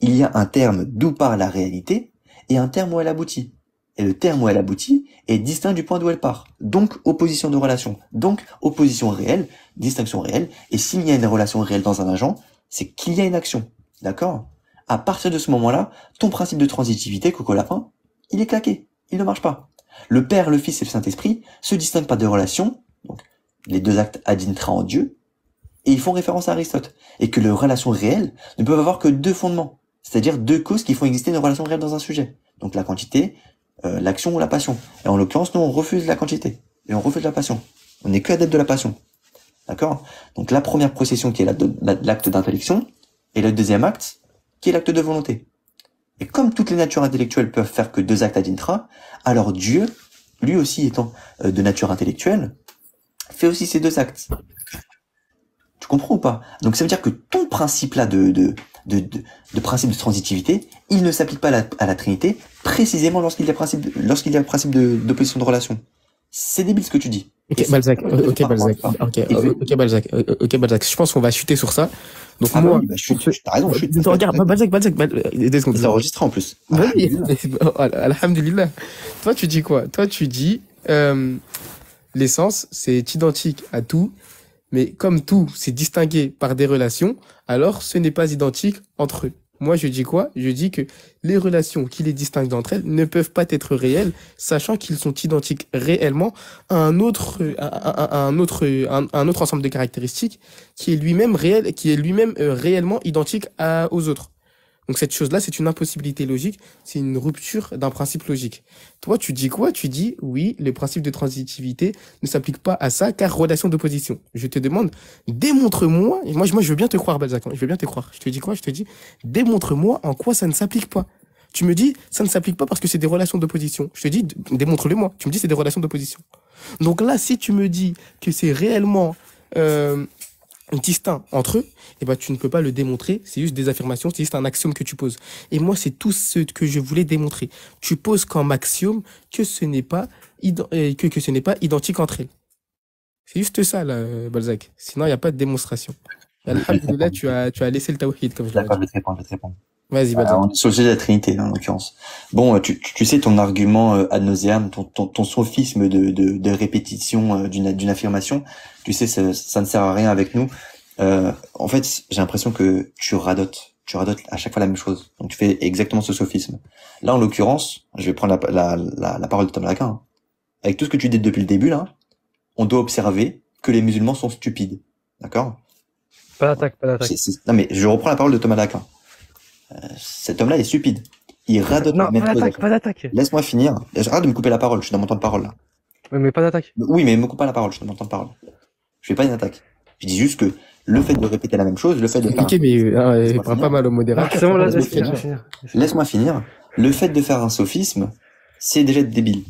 Il y a un terme d'où part la réalité et un terme où elle aboutit. Et le terme où elle aboutit est distinct du point d'où elle part. Donc, opposition de relation. Donc, opposition réelle, distinction réelle. Et s'il y a une relation réelle dans un agent, c'est qu'il y a une action. D'accord? À partir de ce moment-là, ton principe de transitivité, Coco Lapin, il est claqué. Il ne marche pas. Le Père, le Fils et le Saint-Esprit se distinguent par des relations, donc les deux actes ad intra en Dieu, et ils font référence à Aristote. Et que les relations réelles ne peuvent avoir que deux fondements, c'est-à-dire deux causes qui font exister une relation réelle dans un sujet. Donc la quantité, l'action ou la passion. Et en l'occurrence, nous, on refuse la quantité, et on refuse la passion. On n'est que adepte de la passion. D'accord? Donc la première procession qui est l'acte d'intellection, et le deuxième acte, qui est l'acte de volonté. Et comme toutes les natures intellectuelles peuvent faire que deux actes ad intra, alors Dieu, lui aussi étant de nature intellectuelle, fait aussi ces deux actes. Tu comprends ou pas? Donc ça veut dire que ton principe là de principe de transitivité, il ne s'applique pas à la Trinité, précisément lorsqu'il y a principe d'opposition de relation. C'est débile ce que tu dis. Ok, Balzac, ok, Balzac. Je pense qu'on va chuter sur ça. Donc moi, bah, t'as raison, chute. Regarde, Balzac, 2 secondes. C'est enregistré en plus. Oui, alhamdulillah. Toi, tu dis quoi? Toi, tu dis, l'essence, c'est identique à tout, mais comme tout, c'est distingué par des relations, alors ce n'est pas identique entre eux. Moi, je dis quoi? Je dis que les relations qui les distinguent d'entre elles ne peuvent pas être réelles, sachant qu'ils sont identiques réellement à un autre ensemble de caractéristiques qui est lui-même réel, qui est lui-même réellement identique aux autres. Donc cette chose-là, c'est une impossibilité logique, c'est une rupture d'un principe logique. Toi, tu dis quoi? Tu dis, oui, le principe de transitivité ne s'applique pas à ça, car relation d'opposition. Je te demande, démontre-moi, et moi je veux bien te croire, Balzac, je veux bien te croire. Je te dis quoi? Je te dis, démontre-moi en quoi ça ne s'applique pas. Tu me dis, ça ne s'applique pas parce que c'est des relations d'opposition. Je te dis, démontre-le-moi. Tu me dis, c'est des relations d'opposition. Donc là, si tu me dis que c'est réellement distincts entre eux, et ben tu ne peux pas le démontrer, c'est juste des affirmations, c'est juste un axiome que tu poses. Et moi, c'est tout ce que je voulais démontrer. Tu poses comme axiome que ce n'est pas, que ce n'est pas identique entre elles. C'est juste ça, là, Balzac. Sinon, il n'y a pas de démonstration. Je vais te Alhamdulillah, répondre. tu as laissé le tawhid, comme je l'aurais D'accord, dit. je vais te répondre. Vas-y, Balzac. On est sur le sujet de la Trinité, là, en l'occurrence. Bon, tu sais, ton argument ad nauseam, ton sophisme de répétition d'une affirmation, tu sais, ça ne sert à rien avec nous. En fait, j'ai l'impression que tu radotes à chaque fois la même chose. Donc tu fais exactement ce sophisme. Là, en l'occurrence, je vais prendre la parole de Thomas d'Aquin. Hein. Avec tout ce que tu dis depuis le début, là, on doit observer que les musulmans sont stupides. D'accord? Pas d'attaque, pas d'attaque. Non, mais je reprends la parole de Thomas d'Aquin. Cet homme-là est stupide. Il radote la Non, même pas chose. d'attaque, pas d'attaque. Laisse-moi finir. Arrête de me couper la parole. Je suis dans mon temps de parole, là. Mais pas d'attaque. Oui, mais me coupe pas la parole. Je suis dans mon temps de parole. Je fais pas une attaque. Je dis juste que le fait de répéter la même chose, le fait de C'est faire... compliqué, mais il Laisse-moi prend finir. pas mal au Ah, modérateur. c'est bon, là, laisse-moi laisse-moi finir. finir. Laisse-moi finir. Le fait de faire un sophisme, c'est déjà être débile.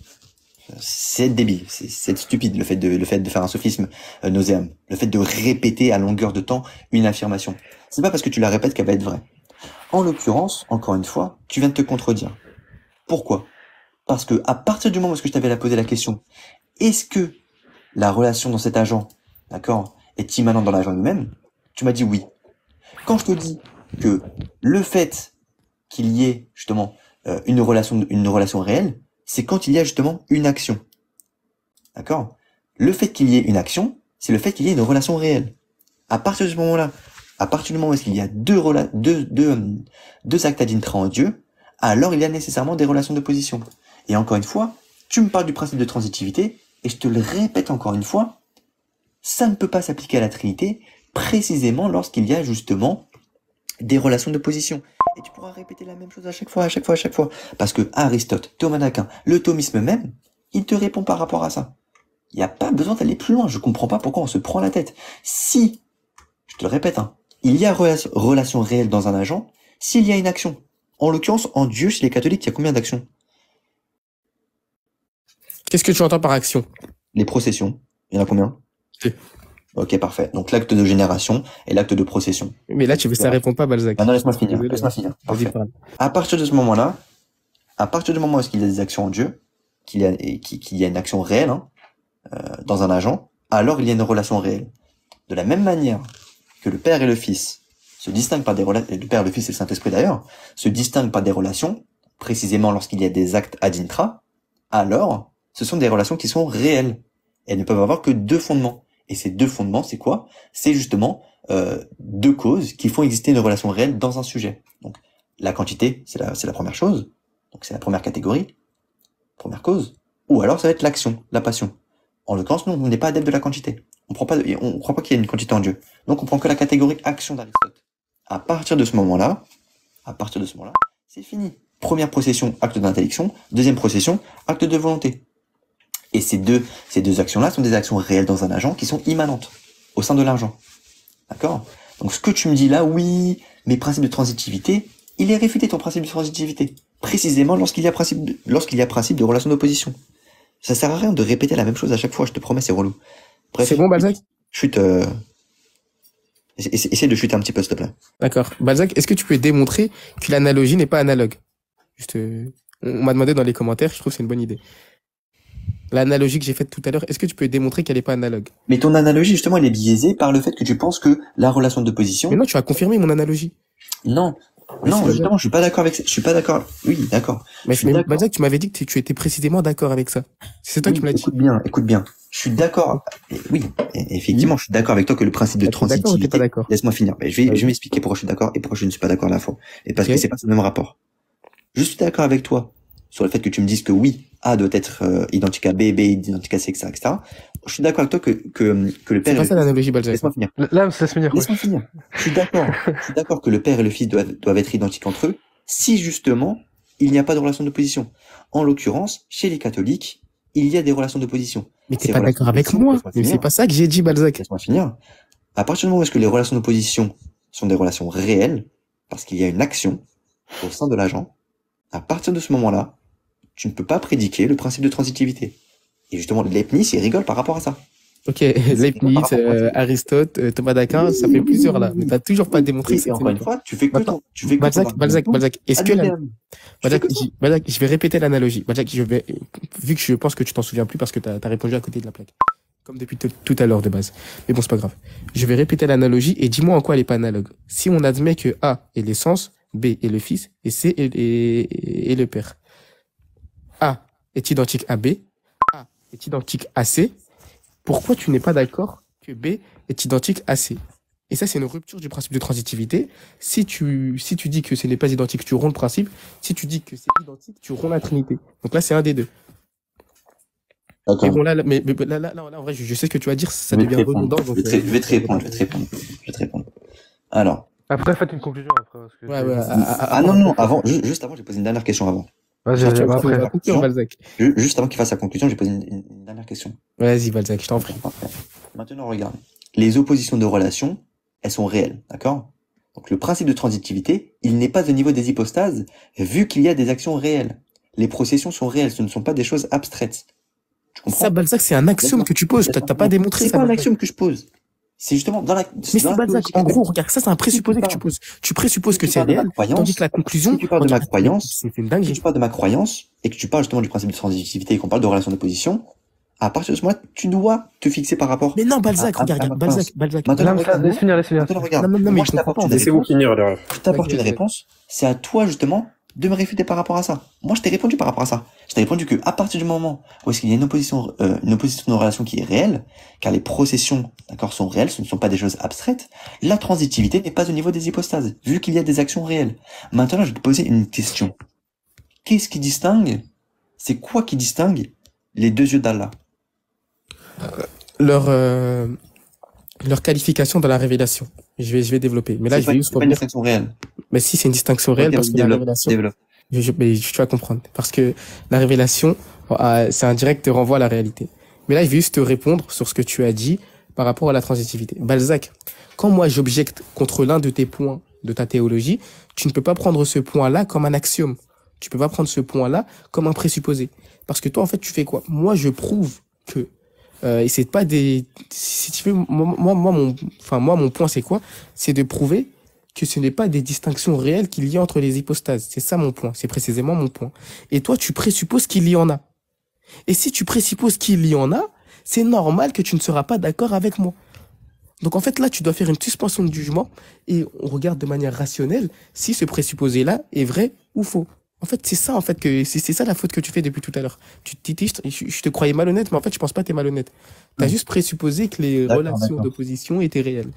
C'est être débile. C'est être stupide, le fait de faire un sophisme nauséam. Le fait de répéter à longueur de temps une affirmation. C'est pas parce que tu la répètes qu'elle va être vraie. En l'occurrence, encore une fois, tu viens de te contredire. Pourquoi? Parce que à partir du moment où je t'avais posé la question, est-ce que la relation dans cet agent, d'accord, est immanente dans l'agent lui-même? Tu m'as dit oui. Quand je te dis que le fait qu'il y ait justement une relation réelle, c'est quand il y a justement une action. D'accord? Le fait qu'il y ait une action, c'est le fait qu'il y ait une relation réelle. À partir de ce moment-là, à partir du moment où il y a deux actes ad intra en Dieu, alors il y a nécessairement des relations d'opposition. Et encore une fois, tu me parles du principe de transitivité, et je te le répète encore une fois, ça ne peut pas s'appliquer à la Trinité, précisément lorsqu'il y a justement des relations d'opposition. Et tu pourras répéter la même chose à chaque fois. Parce que Aristote, Thomas d'Aquin, le thomisme même, il te répond par rapport à ça. Il n'y a pas besoin d'aller plus loin. Je comprends pas pourquoi on se prend la tête. Si, je te le répète, hein, il y a relation réelle dans un agent, s'il y a une action. En l'occurrence, en Dieu, chez les catholiques, il y a combien d'actions? Qu'est-ce que tu entends par action? Les processions. Il y en a combien? Deux. Ok, parfait. Donc l'acte de génération et l'acte de procession. Mais là, ça répond pas, Balzac. Maintenant, laisse-moi finir. Désolé. Laisse-moi finir. Vas-y, Parfait. parle. À partir de ce moment-là, à partir du moment où il y a des actions en Dieu, qu'il y a une action réelle hein, dans un agent, alors il y a une relation réelle. De la même manière que le Père et le Fils se distinguent par des relations, le Père, le Fils et le Saint-Esprit d'ailleurs, se distinguent par des relations, précisément lorsqu'il y a des actes ad intra, alors ce sont des relations qui sont réelles. Elles ne peuvent avoir que deux fondements. Et ces deux fondements, c'est quoi? C'est justement deux causes qui font exister une relation réelle dans un sujet. Donc la quantité, c'est la première chose. Donc c'est la première catégorie, première cause. Ou alors ça va être l'action, la passion. En l'occurrence, nous, on n'est pas adepte de la quantité. On croit pas qu'il y ait une quantité en Dieu. Donc on prend que la catégorie action d'Aristote. À partir de ce moment-là, c'est fini. Première procession, acte d'intellection. Deuxième procession, acte de volonté. Et ces deux actions-là sont des actions réelles dans un agent qui sont immanentes au sein de l'agent. D'accord? Donc ce que tu me dis là, oui, mes principes de transitivité, il est réfuté ton principe de transitivité. Précisément lorsqu'il y a principe de relation d'opposition. Ça sert à rien de répéter la même chose à chaque fois, je te promets, c'est relou. Bref. C'est bon, Balzac? Chute, essaie de chuter un petit peu, s'il te plaît. D'accord. Balzac, est-ce que tu peux démontrer que l'analogie n'est pas analogue? Juste, on m'a demandé dans les commentaires, je trouve que c'est une bonne idée. L'analogie que j'ai faite tout à l'heure, est-ce que tu peux démontrer qu'elle n'est pas analogue? Mais ton analogie, justement, elle est biaisée par le fait que tu penses que la relation d'opposition... Mais non, tu as confirmé mon analogie. Non, justement, je suis pas d'accord avec ça. Je suis pas d'accord. Oui, d'accord. Mais Balzac, tu m'avais dit que tu étais précisément d'accord avec ça. C'est toi qui me l'as dit. Écoute bien. Je suis d'accord. Oui, effectivement, je suis d'accord avec toi que le principe de transitivité... T'es pas d'accord. Laisse-moi finir. Je vais m'expliquer pourquoi je suis d'accord et pourquoi je ne suis pas d'accord à la fois. Et parce que c'est pas le même rapport. Je suis d'accord avec toi sur le fait que tu me dises que oui, A doit être identique à B, B identique à C, etc., etc. Je suis d'accord avec toi que le père... C'est pas ça l'analogie, Balzac. Là, ça se finir. Laisse-moi finir. Je suis d'accord que le père et le fils doivent être identiques entre eux, si justement, il n'y a pas de relation d'opposition. En l'occurrence, chez les catholiques, il y a des relations d'opposition. Mais t'es pas d'accord avec moi. Mais c'est pas ça que j'ai dit, Balzac. Laisse-moi finir. À partir du moment où est-ce que les relations d'opposition sont des relations réelles, parce qu'il y a une action au sein de l'agent, à partir de ce moment-là, tu ne peux pas prédiquer le principe de transitivité. Et justement, Leibniz, il rigole par rapport à ça. Ok, C'est quoi par Leibniz, rapport au principe? Aristote, Thomas d'Aquin, ça fait plusieurs là, mais t'as toujours pas démontré Et cette encore une théorie. fois, tu fais que Maintenant, ton argumentation Balzac, est-ce ad que la, libitum. Tu fais que ça. Balzac, je vais répéter l'analogie. Balzac, vu que je pense que tu t'en souviens plus parce que t'as répondu à côté de la plaque. Comme depuis tout à l'heure de base. Mais bon, c'est pas grave. Je vais répéter l'analogie et dis-moi en quoi elle est pas analogue. Si on admet que A est l'essence, B est le fils et C est le père. A est identique à B, A est identique à C. Pourquoi tu n'es pas d'accord que B est identique à C? Et ça, c'est une rupture du principe de transitivité. Si tu dis que ce n'est pas identique, tu romps le principe. Si tu dis que c'est identique, tu romps la trinité. Donc là, c'est un des deux. Mais D'accord. bon, là, en vrai, je sais ce que tu vas dire, ça Je vais te devient répondre. redondant. Je vais te répondre. Je vais te répondre. Alors. Après, faites une conclusion après. Parce que Ah non, avant, juste avant, j'ai posé une dernière question avant. Vas-y, Juste vas-y, avant qu'il après. fasse sa conclusion, Balzac. juste avant qu'il fasse sa conclusion, j'ai posé une dernière question. Vas-y, Balzac, je t'en prie. Parfait. Maintenant, regarde. Les oppositions de relations, elles sont réelles, d'accord? Donc, le principe de transitivité, il n'est pas au niveau des hypostases, vu qu'il y a des actions réelles. Les processions sont réelles, ce ne sont pas des choses abstraites. Tu comprends? Ça, Balzac, c'est un axiome que tu poses. T'as pas démontré C'est ça. pas un Balzac. axiome que je pose. C'est justement dans la. Mais c'est Balzac. En gros, regarde, ça, c'est un présupposé que tu poses. Tu présupposes que c'est réel, tandis que la conclusion. Si tu parles de ma croyance, c'est une dinguerie. si tu parles de ma croyance, et que tu parles justement du principe de transitivité et qu'on parle de relation d'opposition, à partir de ce moment-là, tu dois te fixer par rapport. Mais non, Balzac, regarde, ma Balzac. Maintenant, Laisse finir. maintenant, regarde. Non, mais Moi, je je t'apporte comprends une pas. Laissez-vous réponse. finir l'erreur. Je t'apporte une réponse. C'est à toi, justement, de me réfuter par rapport à ça. Moi, je t'ai répondu par rapport à ça. Je t'ai répondu que, à partir du moment où est-ce qu'il y a une opposition de relation qui est réelle, car les processions, d'accord, sont réelles, ce ne sont pas des choses abstraites, la transitivité n'est pas au niveau des hypostases, vu qu'il y a des actions réelles. Maintenant, je vais te poser une question. Qu'est-ce qui distingue, c'est quoi qui distingue les deux yeux d'Allah? Leur qualification dans la révélation. Je vais développer. Mais là, je vais juste C'est pas une distinction réelle. Mais si, c'est une distinction réelle parce que la révélation. Développe. Mais tu vas comprendre. Parce que la révélation, c'est un direct renvoi à la réalité. Mais là, je vais juste te répondre sur ce que tu as dit par rapport à la transitivité. Balzac, quand moi j'objecte contre l'un de tes points de ta théologie, tu ne peux pas prendre ce point-là comme un axiome. Tu peux pas prendre ce point-là comme un présupposé. Parce que toi, en fait, tu fais quoi? Moi, je prouve que et c'est pas des, si tu veux, mon point, c'est quoi? C'est de prouver que ce n'est pas des distinctions réelles qu'il y a entre les hypostases. C'est ça mon point. C'est précisément mon point. Et toi, tu présupposes qu'il y en a. Et si tu présupposes qu'il y en a, c'est normal que tu ne seras pas d'accord avec moi. Donc en fait, là, tu dois faire une suspension de jugement et on regarde de manière rationnelle si ce présupposé-là est vrai ou faux. En fait, c'est ça, en fait, c'est ça la faute que tu fais depuis tout à l'heure. Je te croyais malhonnête, mais en fait, je pense pas que t'es malhonnête. T'as juste présupposé que les relations d'opposition étaient réelles.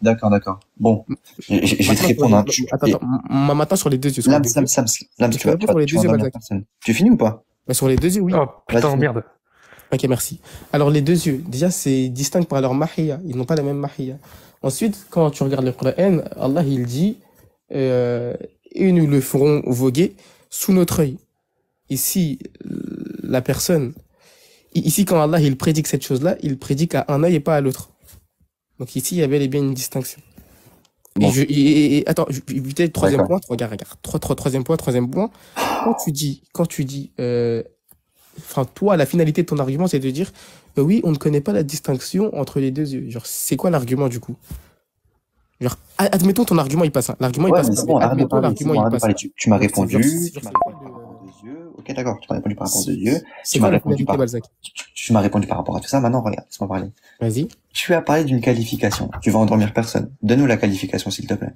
D'accord. Bon, je vais te répondre. Attends, maintenant sur les deux yeux. Lams, tu vas endormir personne. Tu finis ou pas? Bah, sur les deux yeux, oui. Oh putain, merde. Ok, merci. Alors, les deux yeux, déjà, c'est distinct par leur mahiyya. Ils n'ont pas la même mahiyya. Ensuite, quand tu regardes le Coran, Allah, il dit, et nous le ferons voguer sous notre œil. Ici, la personne, ici, quand Allah, il prédit cette chose-là, il prédit qu'à un œil et pas à l'autre. Donc ici, il y avait bien une distinction. Bon. Attends, peut-être troisième point, regarde. Troisième point. Quand tu dis, toi, la finalité de ton argument, c'est de dire, oui, on ne connaît pas la distinction entre les deux yeux. Genre, c'est quoi l'argument du coup? Genre, admettons ton argument, il passe. L'argument, il passe. Mais c'est bon, admettons l'argument, il passe. Tu m'as répondu. Tu m'as répondu par rapport aux deux yeux. Ok, d'accord. Tu m'as répondu par rapport aux deux yeux. Tu m'as répondu par rapport à tout ça. Maintenant, regarde, laisse-moi parler. Vas-y. Tu as parlé d'une qualification. Tu vas endormir personne. Donne-nous la qualification, s'il te plaît.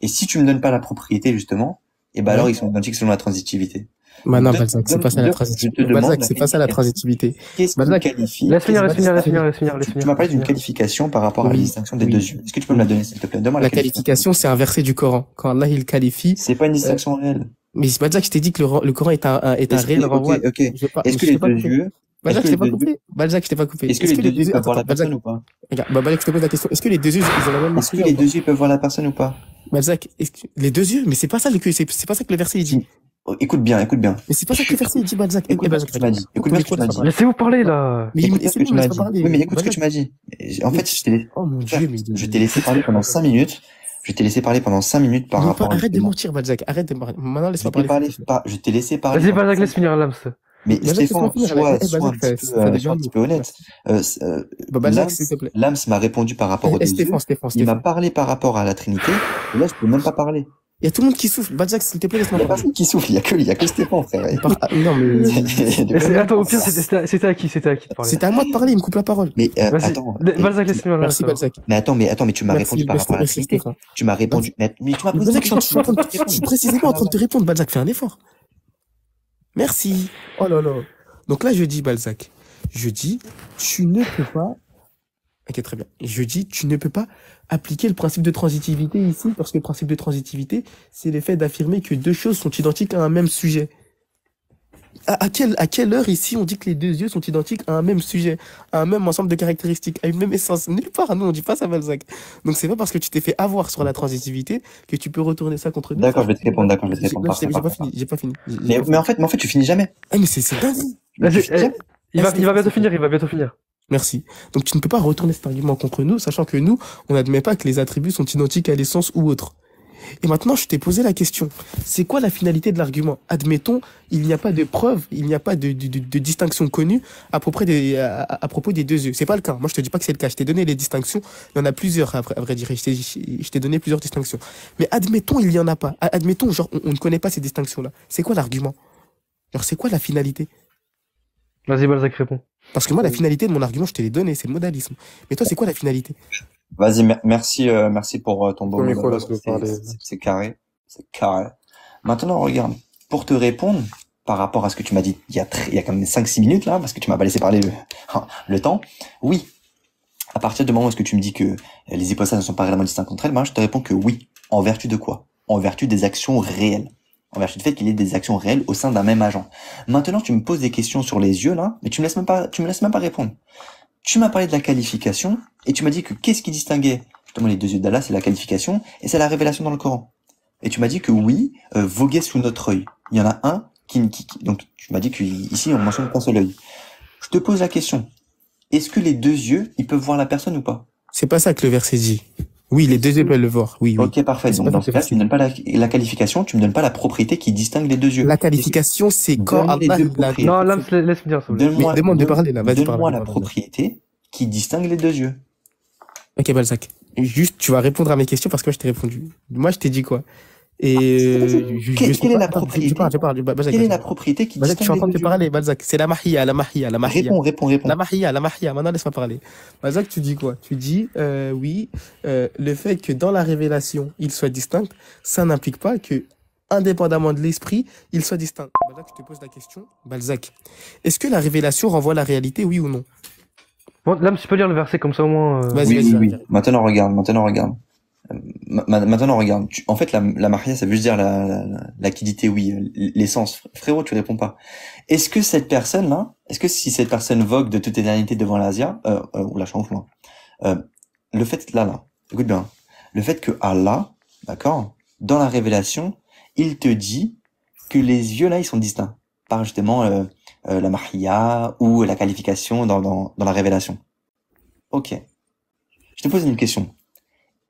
Et si tu me donnes pas la propriété, justement, et ben alors ils sont identiques selon la transitivité. Bah non, Balzac, c'est pas ça la transitivité. Balzac, c'est pas ça la transitivité. Qu'est-ce qui qualifie? Laisse finir. Tu m'as parlé d'une qualification par rapport à la distinction des deux yeux. Est-ce que tu peux me la donner, s'il te plaît? Donne-moi la qualification, c'est un verset du Coran. Quand Allah, il qualifie. C'est pas une distinction réelle. Mais c'est pas ça que je t'ai dit que le Coran est un réel renvoi. Ok. Est-ce que les deux yeux, Balzac, je t'ai pas coupé. Balzac, je t'ai pas coupé. Est-ce que les deux yeux peuvent voir la personne ou pas? Regarde, Balzac, je te pose la question. Est-ce que les deux yeux, ils ont la même Est-ce que les deux yeux peuvent voir la personne ou pas? Balzac, les deux yeux, mais c'est pas ça c'est pas ça que le verset il dit. Écoute bien. Mais c'est pas ça que le verset il dit, Balzac. Écoute bien ce que tu m'as dit. Écoute bien ce que tu m'as dit. Laissez-vous parler, là. Mais écoute ce que tu m'as dit. Oui, mais écoute ce que tu m'as dit. En fait, je t'ai laissé parler pendant 5 minutes. Je t'ai laissé parler pendant 5 minutes Arrête de mentir, Balzac. Arrête de mentir. Maintenant, laisse-moi parler. Je t'ai laissé parler. Vas-y, Balzac, laisse finir Lams. Mais Balzac, laisse-moi Stéphane, finir. sois Balzac, un devient petit lourd. peu honnête. Balzac, s'il te plaît. Lams m'a répondu par rapport aux deux yeux. Il m'a parlé par rapport à la Trinité. Et là, je peux même pas parler. Il y a tout le monde qui souffle. Balzac, s'il te plaît, Il laisse-moi y a parler. personne qui souffle. Il y a que Stéphane, frère. Non, mais. Attends, au pire, c'était à qui de parler? C'était à moi de parler, il me coupe la parole. Mais Vas-y, attends. Balzac, laisse-moi Merci, Balzac. Mais attends, mais tu m'as répondu par rapport à la Merci, Trinité. Stéphane. Tu m'as répondu. Mais tu m'as posé Balzac, une question. je suis précisément en train de te répondre. Balzac, fais un effort. Merci. Oh là là. Donc là, je dis, Balzac, tu ne peux pas. Ok, très bien. Je dis, tu ne peux pas appliquer le principe de transitivité ici, parce que le principe de transitivité, c'est le fait d'affirmer que deux choses sont identiques à un même sujet. À quelle heure ici on dit que les deux yeux sont identiques à un même sujet, à un même ensemble de caractéristiques, à une même essence? Nulle part, nous on dit pas ça, Balzac. Donc c'est pas parce que tu t'es fait avoir sur la transitivité que tu peux retourner ça contre nous. D'accord, je vais te répondre. J'ai pas fini. Mais en fait, tu finis jamais. Ah, mais c'est dingue. Il va bientôt finir. Merci. Donc tu ne peux pas retourner cet argument contre nous, sachant que nous, on n'admet pas que les attributs sont identiques à l'essence ou autre. Et maintenant, je t'ai posé la question. C'est quoi la finalité de l'argument? Admettons, il n'y a pas de preuve, il n'y a pas de distinction connue à propos des deux yeux. C'est pas le cas. Moi, je te dis pas que c'est le cas. Je t'ai donné les distinctions. Il y en a plusieurs, à vrai dire. Je t'ai donné plusieurs distinctions. Mais admettons, il n'y en a pas. Admettons, genre, on ne connaît pas ces distinctions-là. C'est quoi l'argument? Genre, c'est quoi la finalité? Vas-y, Balzac, réponds. Parce que moi, la finalité de mon argument, je te l'ai donné, c'est le modalisme. Mais toi, c'est quoi la finalité? Vas-y, merci pour ton beau mot. parler. C'est carré. Maintenant, regarde. Pour te répondre, par rapport à ce que tu m'as dit il y a quand même 5-6 minutes, là, parce que tu m'as pas laissé parler le temps. Oui. À partir du moment où est-ce que tu me dis que les hypostases ne sont pas réellement distinctes entre elles, moi, je te réponds que oui. En vertu de quoi? En vertu des actions réelles. En vertu du fait qu'il y ait des actions réelles au sein d'un même agent. Maintenant, tu me poses des questions sur les yeux, là, mais tu me laisses même pas répondre. Tu m'as parlé de la qualification, et tu m'as dit que qu'est-ce qui distinguait justement les deux yeux d'Allah, c'est la qualification, et c'est la révélation dans le Coran. Et tu m'as dit que oui, voguer sous notre œil. Il y en a un donc tu m'as dit qu'ici on mentionne qu'un seul œil. Je te pose la question. Est-ce que les deux yeux, ils peuvent voir la personne ou pas? C'est pas ça que le verset dit. Oui, les deux yeux peuvent le voir. Oui. Ok, parfait. Donc dans ce cas, tu me donnes pas la qualification, tu me donnes pas la propriété qui distingue les deux yeux. La qualification, c'est quand Allah... Non, là, laisse me dire ça. Demande de parler, là. Vas-y, donne-moi la propriété qui distingue les deux yeux. Ok, Balzac. Juste, tu vas répondre à mes questions parce que moi, je t'ai répondu. Moi, je t'ai dit quoi? Et quelle est la propriété? Quelle est la propriété qui Balzac, je suis en train de te parler, Balzac. C'est la mahia. Réponds. La mahia. Maintenant, laisse-moi parler. Balzac, tu dis quoi? Tu dis, oui, le fait que dans la révélation, il soit distinct, ça n'implique pas que, indépendamment de l'esprit, il soit distinct. Balzac, je te pose la question. Balzac, est-ce que la révélation renvoie à la réalité, oui ou non? Bon, là, tu peux lire le verset comme ça au moins. Vas-y. Maintenant, regarde. Maintenant, regarde. En fait, la mahia, ça veut juste dire la quidité, oui, l'essence. Frérot, tu réponds pas. Est-ce que cette personne-là, si cette personne vogue de toute éternité devant l'Asia, oula, je suis en fou, le fait, là, écoute bien, le fait que Allah, d'accord, dans la révélation, il te dit que les yeux, là, ils sont distincts. Par justement, la mahia ou la qualification dans la révélation. Ok. Je te pose une question.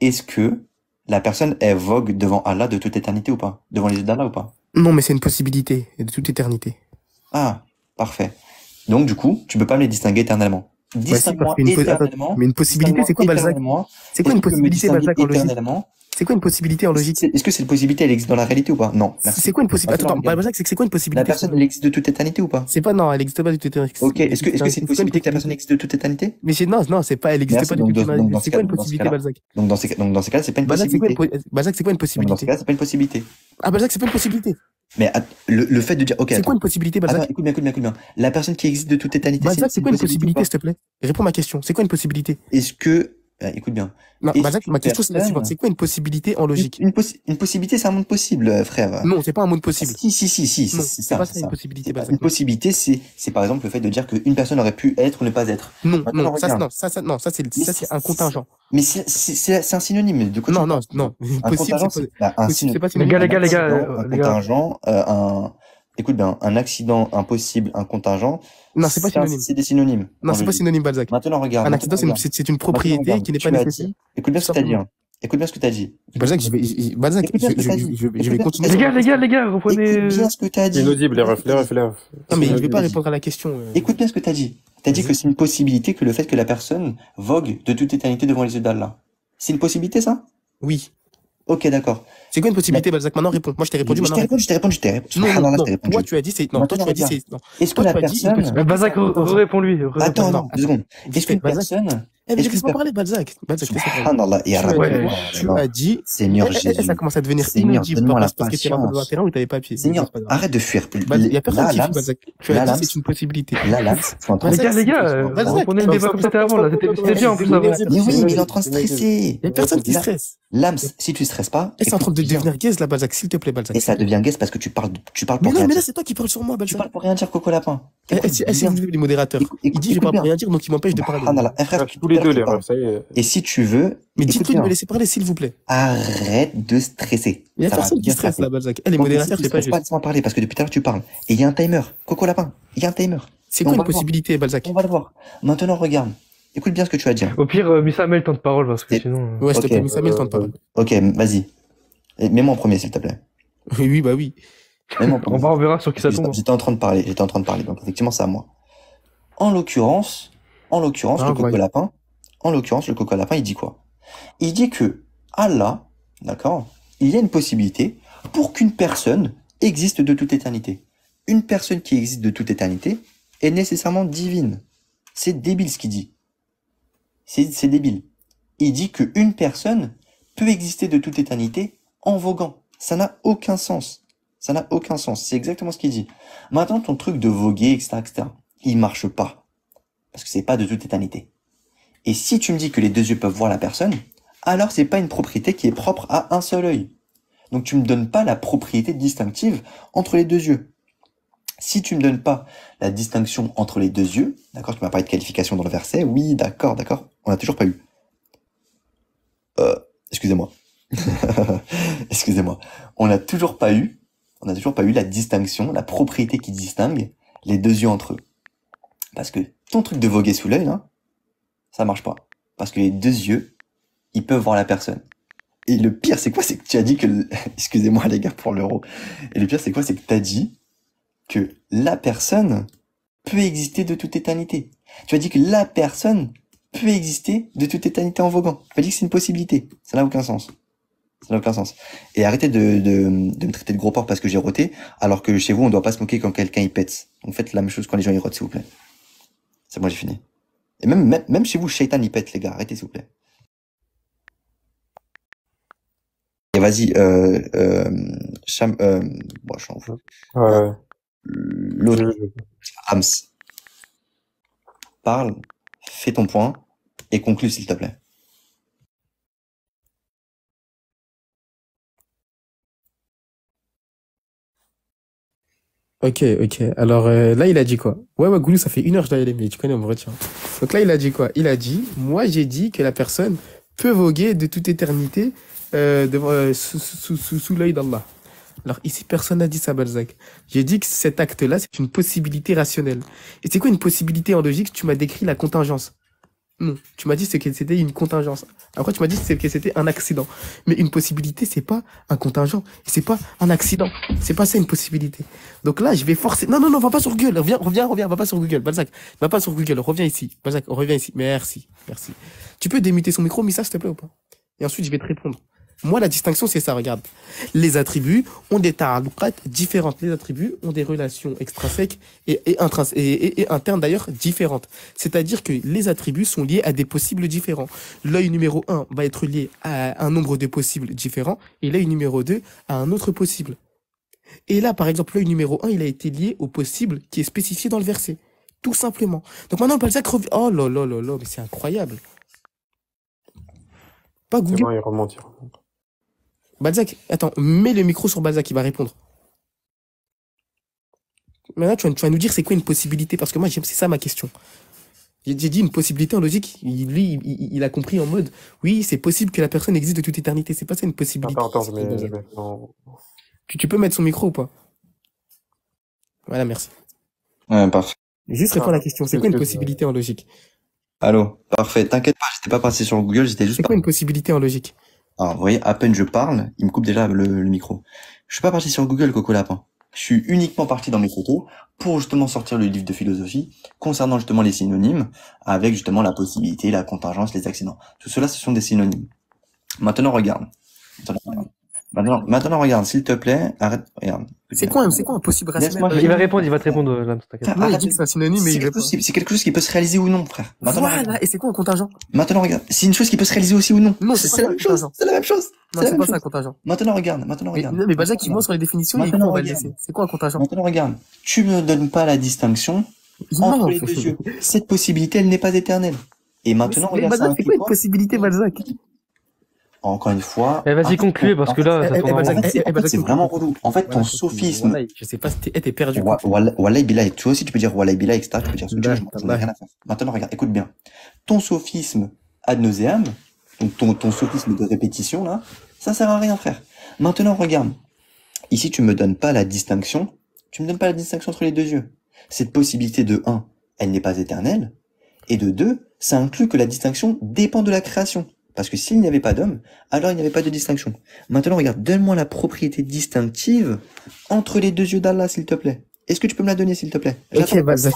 Est-ce que la personne, elle vogue devant Allah de toute éternité ou pas? Devant les yeux d'Allah ou pas? Non, mais c'est une possibilité de toute éternité. Ah, parfait. Donc, du coup, tu peux pas me les distinguer éternellement. Distingue-moi éternellement. Mais une possibilité, c'est quoi, Balzac? C'est quoi une possibilité, Balzac, en logique? C'est quoi une possibilité en logique? Est-ce que cette possibilité, elle existe dans la réalité ou pas? Non. C'est quoi une possibilité? Attends, Balzac, c'est quoi une possibilité? La personne, elle existe de toute éternité ou pas? C'est pas, non, elle existe pas de toute éternité. Ok, est-ce que c'est une possibilité que la personne existe de toute éternité? Mais non, c'est pas, elle existe pas de toute éternité. C'est quoi une possibilité, Balzac? Donc, dans ces cas-là, c'est pas une possibilité. Balzac, c'est quoi une possibilité? Dans ces cas-là, c'est pas une possibilité. Ah, Balzac, c'est pas une possibilité. Mais le fait de dire, ok. C'est quoi une possibilité, Balzac? Attends, écoute bien. La personne qui existe de toute éternité. Balzac, c'est quoi une possibilité, s'il te plaît? Réponds à ma question. C'est quoi une possibilité? Est-ce que, écoute bien. Non, Balzac, ma question, c'est la suivante. C'est quoi une possibilité en logique? Une possibilité, c'est un monde possible, frère. Non, c'est pas un monde possible. Si, Non, c'est pas ça, une possibilité, Balzac. Une possibilité, c'est par exemple le fait de dire qu'une personne aurait pu être ou ne pas être. Non, ça, c'est un contingent. Mais c'est un synonyme de quoi? Non. Un contingent, c'est un synonyme. Les gars. Un contingent, écoute bien, un accident, impossible, un contingent. Non, c'est pas synonyme. C'est des synonymes. Non, c'est pas synonyme, Balzac. Maintenant, regarde. Un accident, c'est une propriété qui n'est pas nécessaire. Écoute bien ce que t'as dit. Écoute bien ce que t'as dit. Balzac, Balzac, Écoute bien ce que t'as dit. je vais Écoute bien ce que continuer. t'as dit. Les gars, reprenez. Écoute bien ce que t'as dit. Inaudible, les refs. Non, mais je vais pas répondre à la question. Écoute bien ce que t'as dit. T'as dit Vas-y. que c'est une possibilité que le fait que la personne vogue de toute éternité devant les yeux d'Allah. C'est une possibilité, ça? Oui. Ok, d'accord. C'est quoi une possibilité, Balzac? Maintenant, réponds. Moi, je t'ai répondu, Je maintenant, t'ai réponds. répondu, je t'ai répondu. Non, Subhanallah, je non, t'ai répondu. toi, tu as dit c'est, non, toi, tu as dit c'est, non. Est-ce que Toi, la tu as dit une personne... possibilité. Balzac, réponds-lui. Attends, Non, non, 2 secondes. Vite Est-ce fait, qu'une Balzac. personne... Eh, mais Est-ce laisse-moi qu'une parler, Balzac. Balzac, laisse-moi parler. Subhanallah, ya Tu as Rabbi. Ouais. dit, tu as dit, Seigneur ça Jésus. commence à devenir Seigneur, inaudible donne-moi la parce que tu es rentré dans un patience. terrain où tu n'avais pas pied. Seigneur, C'est pas grave. arrête de fuir. Il y a personne Là, qui fuit, Lams, Balzac. Tu as là, dit Lams, c'est une possibilité. là, Lams, ils sont en train de... Les gars, Balzac, reprenez le débat comme c'était avant, là. C'était bien, en plus, avant. Mais oui, mais il est en train de stresser. Il y a personne qui Là, stresse. Lams, si tu stresses pas... Et c'est en train de écoute bien. devenir gaze, là, Balzac, s'il te plaît, Balzac. Et ça devient guest parce que tu parles Mais pour non, rien mais là, dire. c'est toi qui parles sur moi, Tu Balzac. parles pour rien dire, Coco Lapin. Écoute C'est bien. vous, les modérateurs. Il dit, je Écoute parle bien. pour rien dire, donc il m'empêche de parler. Subhanallah. Eh, frère, Tous les deux, les tu parles. refs, ça y est. Et si tu veux, Mais écoute dites-lui de bien. me laisser parler, s'il vous plaît. Arrête de stresser. Il y a Ça va personne qui bien stresse, passer. là, Balzac. Eh, les Donc, modérateurs, si tu c'est pas stresses pas, juste. laisse-moi parler parce que depuis tout à l'heure tu parles. Et il y a un timer. Coco Lapin, il y a un timer. C'est On quoi va une le voir. possibilité, Balzac? On va le voir. Maintenant, regarde. Écoute bien ce que tu vas dire. Au pire, Missamel, temps de parole, parce que Et- sinon. Ouais, s'il te Ok. plaît, Moussa, mets le temps de parole. Ok, vas-y. Et mets-moi en premier, s'il te plaît. Oui, oui, bah oui. Mets-moi en premier. On verra sur qui ça tombe. J'étais en train de parler. Donc, effectivement, c'est à moi. En l'occurrence, Ah, le Coco ouais. Lapin, il dit quoi? Il dit que Allah, d'accord, il y a une possibilité pour qu'une personne existe de toute éternité. Une personne qui existe de toute éternité est nécessairement divine. C'est débile ce qu'il dit. C'est débile. Il dit qu'une personne peut exister de toute éternité en voguant. Ça n'a aucun sens. Ça n'a aucun sens. C'est exactement ce qu'il dit. Maintenant, ton truc de voguer, etc., il marche pas. Parce que c'est pas de toute éternité. Et si tu me dis que les deux yeux peuvent voir la personne, alors c'est pas une propriété qui est propre à un seul œil. Donc tu me donnes pas la propriété distinctive entre les deux yeux. Si tu me donnes pas la distinction entre les deux yeux, d'accord, tu m'as parlé de qualification dans le verset, oui, d'accord, on n'a toujours pas eu. Excusez-moi. Excusez-moi. On n'a toujours pas eu la distinction, la propriété qui distingue les deux yeux entre eux. Parce que ton truc de voguer sous l'œil, là, ça marche pas. Parce que les deux yeux, ils peuvent voir la personne. Et le pire, c'est quoi? C'est que tu as dit que... Excusez-moi les gars pour l'euro. Et le pire, c'est quoi? C'est que tu as dit que la personne peut exister de toute éternité. Tu as dit que la personne peut exister de toute éternité en voguant. Tu as dit que c'est une possibilité. Ça n'a aucun sens. Ça n'a aucun sens. Et arrêtez de me traiter de gros porc parce que j'ai roté, alors que chez vous, on doit pas se moquer quand quelqu'un y pète. Donc faites la même chose quand les gens y rotent, s'il vous plaît. C'est moi, j'ai fini. Et même chez vous, Shaitan y pète, les gars. Arrêtez, s'il vous plaît. Et vas-y, bon, je m'en fous. Ouais. L'autre, Hams. Parle, fais ton point, et conclue, s'il te plaît. Ok. Alors là, il a dit quoi? Ouais, Goulou, ça fait 1 heure que je dois y aller, mais tu connais, on me retient. Donc là, il a dit quoi? Il a dit, moi, j'ai dit que la personne peut voguer de toute éternité sous l'œil d'Allah. Alors ici, personne n'a dit ça, Balzac. J'ai dit que cet acte-là, c'est une possibilité rationnelle. Et c'est quoi une possibilité en logique? Tu m'as décrit la contingence. Non, tu m'as dit que c'était une contingence. Après, tu m'as dit que c'était un accident. Mais une possibilité, c'est pas un contingent. Et c'est pas un accident. C'est pas ça une possibilité. Donc là, je vais forcer. Non, va pas sur Google. Reviens, va pas sur Google. Balzac, va pas sur Google. Reviens ici. Balzac, reviens ici. Merci. Tu peux démuter son micro, Missa, s'il te plaît, ou pas? Et ensuite, je vais te répondre. Moi, la distinction, c'est ça, regarde. Les attributs ont des ta'alluqat différentes. Les attributs ont des relations extrinsèques et internes, d'ailleurs, différentes. C'est-à-dire que les attributs sont liés à des possibles différents. L'œil numéro 1 va être lié à un nombre de possibles différents et l'œil numéro 2 à un autre possible. Et là, par exemple, l'œil numéro 1, il a été lié au possible qui est spécifié dans le verset. Tout simplement. Donc maintenant, Balzac revient. Oh là là là là, mais c'est incroyable. Pas C'est Google. bon, il remonte. Balzac, attends, mets le micro sur Balzac, il va répondre. Maintenant, tu vas nous dire c'est quoi une possibilité, parce que moi, c'est ça ma question. J'ai dit une possibilité en logique, il a compris en mode, oui, c'est possible que la personne existe de toute éternité, c'est pas ça une possibilité. Attends, je mets... Non. Tu peux mettre son micro ou pas? Voilà, merci. Parfait. Juste réponds à la question, c'est quoi une possibilité en logique? Allô, parfait. T'inquiète pas, j'étais pas passé sur Google, j'étais juste... C'est quoi une possibilité en logique? Alors, vous voyez, à peine je parle, il me coupe déjà le micro. Je suis pas parti sur Google, Coco Lapin. Je suis uniquement parti dans mes photos pour justement sortir le livre de philosophie concernant justement les synonymes, avec justement la possibilité, la contingence, les accidents. Tout cela, ce sont des synonymes. Maintenant, regarde. Maintenant, regarde, s'il te plaît, arrête, regarde. C'est quoi un possible Laisse-moi rationnel? Il va répondre, il va te répondre, Lams, t'inquiète. Non, il dit que c'est un synonyme, mais C'est il quelque, répond. chose c'est quelque chose qui peut se réaliser ou non, frère. Maintenant, regarde. Voilà, et c'est quoi un contingent? Maintenant, regarde. C'est une chose qui peut se réaliser aussi ou non. Non, c'est C'est pas la même ça, chose. contingent. C'est la même chose. Non, C'est la c'est même pas ça, un chose. contingent. Maintenant, regarde. Maintenant, Mais, regarde. non, mais Balzac, il Maintenant, ment sur les définitions, et Maintenant, on va le regarde. laisser. C'est quoi un contingent? Maintenant, regarde. Tu me donnes pas la distinction Il entre ment. les deux yeux. Cette possibilité, elle n'est pas éternelle. Et maintenant, Mais regarde, ça Balzac, c'est quoi implique une quoi? possibilité, Balzac? Encore une fois. Eh, vas-y, concluez, parce que là, ça tourne en Balzac, rond. En fait, c'est vraiment relou. En fait, ton sophisme. Voilà, je sais pas si t'es perdu. Wallahi Billah, toi aussi tu peux dire Wallahi Billah, etc. Tu peux dire ce que tu veux, j'en ai rien à faire. Maintenant, regarde, écoute bien. Ton sophisme ad nauseam, donc ton sophisme de répétition, là, ça sert à rien, frère. Maintenant, regarde. Ici, tu me donnes pas la distinction. Tu me donnes pas la distinction entre les deux yeux. Cette possibilité de 1, elle n'est pas éternelle. Et de 2, ça inclut que la distinction dépend de la création. Parce que s'il n'y avait pas d'homme, alors il n'y avait pas de distinction. Maintenant, regarde, donne-moi la propriété distinctive entre les deux yeux d'Allah, s'il te plaît. Est-ce que tu peux me la donner, s'il te plaît? Ok, Balzac.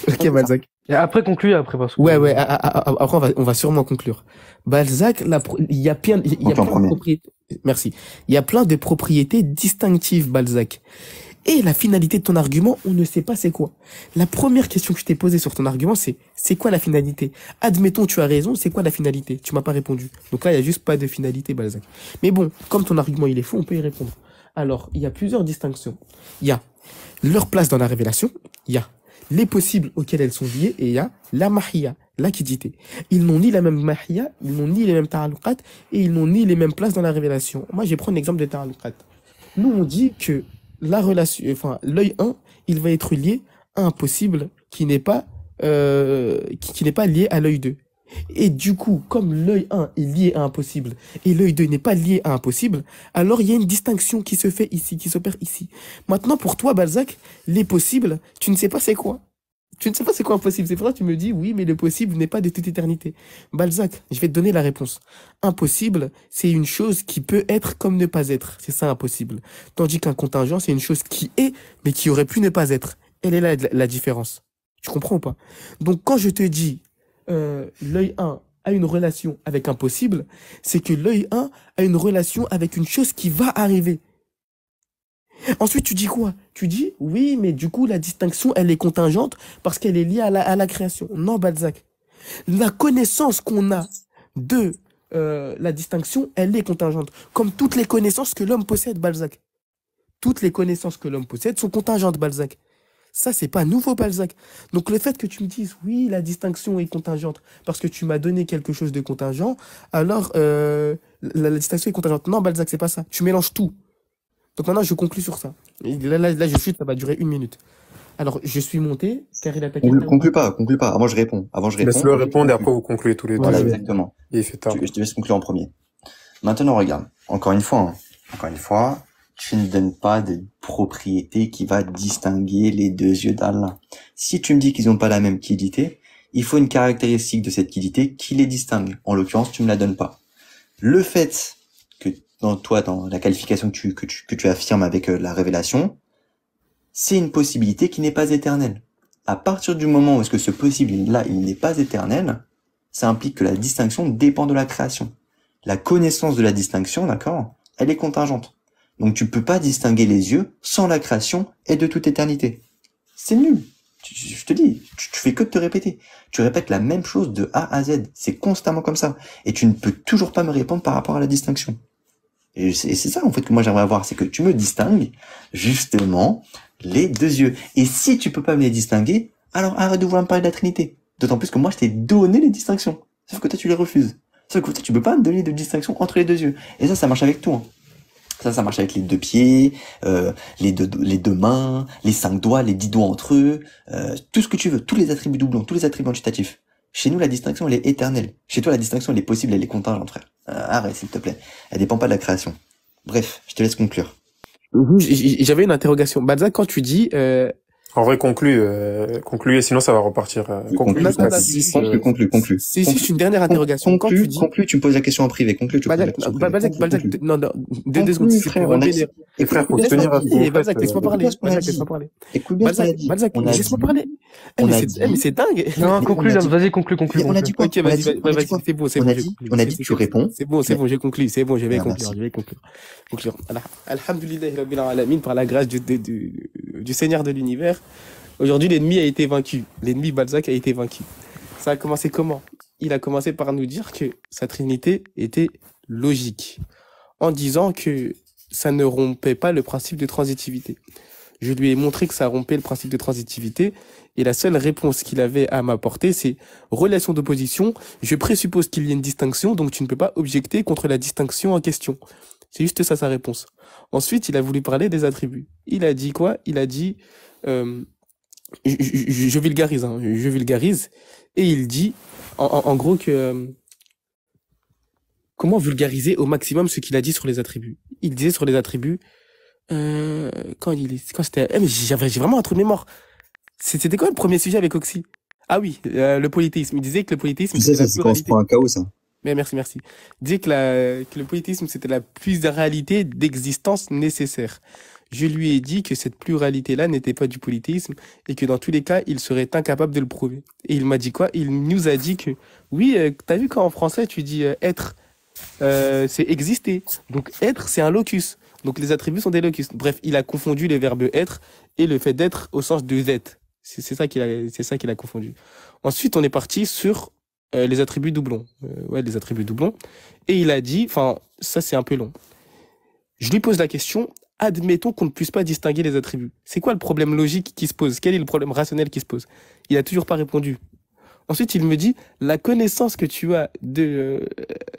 Ok, Balzac. Et après, concluez, après, parce que... Ouais, après, on va sûrement conclure. Balzac, il y a plein de propriétés. Merci. Il y a plein de propriétés distinctives, Balzac. Et la finalité de ton argument, on ne sait pas c'est quoi. La première question que je t'ai posée sur ton argument, c'est quoi la finalité? Admettons, tu as raison, c'est quoi la finalité? Tu m'as pas répondu. Donc là, il y a juste pas de finalité, Balzac. Mais bon, comme ton argument, il est faux, on peut y répondre. Alors, il y a plusieurs distinctions. Il y a leur place dans la révélation, il y a les possibles auxquels elles sont liées, et il y a la mahia, la quiddité. Ils n'ont ni la même mahia, ils n'ont ni les mêmes ta'alluqat, et ils n'ont ni les mêmes places dans la révélation. Moi, je vais prendre l'exemple des ta'alluqat. Nous, on dit que la relation, enfin, l'œil 1, il va être lié à un possible qui n'est pas lié à l'œil 2. Et du coup, comme l'œil 1 est lié à un possible et l'œil 2 n'est pas lié à un possible, alors il y a une distinction qui se fait ici, qui s'opère ici. Maintenant, pour toi, Balzac, les possibles, tu ne sais pas c'est quoi. Tu ne sais pas c'est quoi un possible. C'est pour ça que tu me dis, oui, mais le possible n'est pas de toute éternité. Balzac, je vais te donner la réponse. Impossible, c'est une chose qui peut être comme ne pas être. C'est ça, impossible. Tandis qu'un contingent, c'est une chose qui est, mais qui aurait pu ne pas être. Elle est là, la différence. Tu comprends ou pas? Donc, quand je te dis, l'œil 1 a une relation avec un possible, c'est que l'œil 1 a une relation avec une chose qui va arriver. Ensuite, tu dis quoi? Tu dis, oui, mais du coup, la distinction, elle est contingente parce qu'elle est liée à la création. Non, Balzac. La connaissance qu'on a de la distinction, elle est contingente. Comme toutes les connaissances que l'homme possède, Balzac. Toutes les connaissances que l'homme possède sont contingentes, Balzac. Ça, c'est pas nouveau, Balzac. Donc, le fait que tu me dises, oui, la distinction est contingente parce que tu m'as donné quelque chose de contingent, alors la distinction est contingente. Non, Balzac, c'est pas ça. Tu mélanges tout. Donc maintenant, je conclus sur ça. Et là, je chute, ça va durer 1 minute. Alors, je suis monté, car il a attaqué... Conclue pas. Avant, je réponds. Laisse-le répondre et après, vous concluez tous les deux. Voilà, exactement. Il fait tard. Je te laisse conclure en premier. Maintenant, regarde. Encore une fois, tu ne donnes pas de propriété qui va distinguer les deux yeux d'Allah. Si tu me dis qu'ils n'ont pas la même quiddité, il faut une caractéristique de cette quiddité qui les distingue. En l'occurrence, tu me la donnes pas. Le fait que dans la qualification que tu affirmes avec la révélation, c'est une possibilité qui n'est pas éternelle. À partir du moment où est-ce que ce possible-là, il n'est pas éternel, ça implique que la distinction dépend de la création. La connaissance de la distinction, d'accord, elle est contingente. Donc tu peux pas distinguer les yeux sans la création et de toute éternité. C'est nul. Je te dis, tu fais que de te répéter. Tu répètes la même chose de A à Z. C'est constamment comme ça. Et tu ne peux toujours pas me répondre par rapport à la distinction. Et c'est ça, en fait, que moi j'aimerais avoir. C'est que tu me distingues, justement, les deux yeux. Et si tu peux pas me les distinguer, alors arrête de vouloir me parler de la Trinité. D'autant plus que moi, je t'ai donné les distinctions. Sauf que toi, tu les refuses. Sauf que toi, tu peux pas me donner de distinction entre les deux yeux. Et ça marche avec tout, hein. Ça marche avec les 2 pieds, les deux mains, les 5 doigts, les 10 doigts entre eux, tout ce que tu veux, tous les attributs doublons, tous les attributs quantitatifs. Chez nous, la distinction, elle est éternelle. Chez toi, la distinction, elle est possible, elle est contingente, frère. Arrête, s'il te plaît. Elle dépend pas de la création. Bref, je te laisse conclure. J'avais une interrogation. Balzac, quand tu dis En vrai, concluez, sinon ça va repartir. Concluez Non, jusqu'à non, 6. Conclue. c'est juste une dernière interrogation. Quand tu dis, Conclue, tu me poses la question en privé. Conclue, tu me poses la Balzac, question en non, privé. Balzac, Conclue. non, non, deux secondes, Conclue, c'est frère, pour on a relever dit. Et frère, faut se Écoute bien ce tenir qu'on a à ce dit. que vous Eh, Balzac, faites. laisse-moi parler. Écoute bien ce qu'on a Balzac, dit. laisse-moi parler. Écoute bien ce qu'on a Balzac, dit. Balzac, On a laisse-moi dit. parler. Eh, On mais a c'est, dit. eh, mais c'est dingue. Non, Mais conclue, on a James, dit. vas-y, conclue, conclue, On a conclue. dit quoi? Ok, On a vas-y, dit. vas-y, On a dit vas-y, quoi? c'est bon, On a je dit. conclue. On a dit. Tu réponds. C'est bon, je conclue. C'est bon, je vais Ah, conclure, merci. je vais conclure. Alhamdulillah, Rabbil Alamin, par la grâce du Seigneur de l'univers. Aujourd'hui, l'ennemi a été vaincu. L'ennemi Balzac a été vaincu. Ça a commencé comment? Il a commencé par nous dire que sa trinité était logique, en disant que ça ne rompait pas le principe de transitivité. Je lui ai montré que ça rompait le principe de transitivité, et la seule réponse qu'il avait à m'apporter, c'est relation d'opposition. Je présuppose qu'il y a une distinction, donc tu ne peux pas objecter contre la distinction en question. C'est juste ça sa réponse. Ensuite, il a voulu parler des attributs. Il a dit quoi? Il a dit, euh, je vulgarise, hein, je vulgarise, et il dit, en gros que comment vulgariser au maximum ce qu'il a dit sur les attributs. Il disait sur les attributs, quand c'était, mais j'ai vraiment un trou de mémoire. C'était quoi le premier sujet avec Oxy? Ah oui, le polythéisme. Il disait que le polythéisme Tu sais, c'était ça, la c'est quand on se pluralité. prend un chaos, ça. Mais merci. Il disait que le polythéisme c'était la pluralité d'existence nécessaire. Je lui ai dit que cette pluralité-là n'était pas du polythéisme et que dans tous les cas, il serait incapable de le prouver. Et il m'a dit quoi? Il nous a dit que, oui, t'as vu quand en français tu dis être, c'est exister. Donc être, c'est un locus. Donc les attributs sont des locus. Bref, il a confondu les verbes être et le fait d'être au sens de être. C'est ça qu'il a confondu. Ensuite, on est parti sur les attributs doublons. Ouais, les attributs doublons. Et il a dit, enfin, ça c'est un peu long. Je lui pose la question, admettons qu'on ne puisse pas distinguer les attributs. C'est quoi le problème logique qui se pose? Quel est le problème rationnel qui se pose? Il a toujours pas répondu. Ensuite, il me dit, la connaissance que tu as de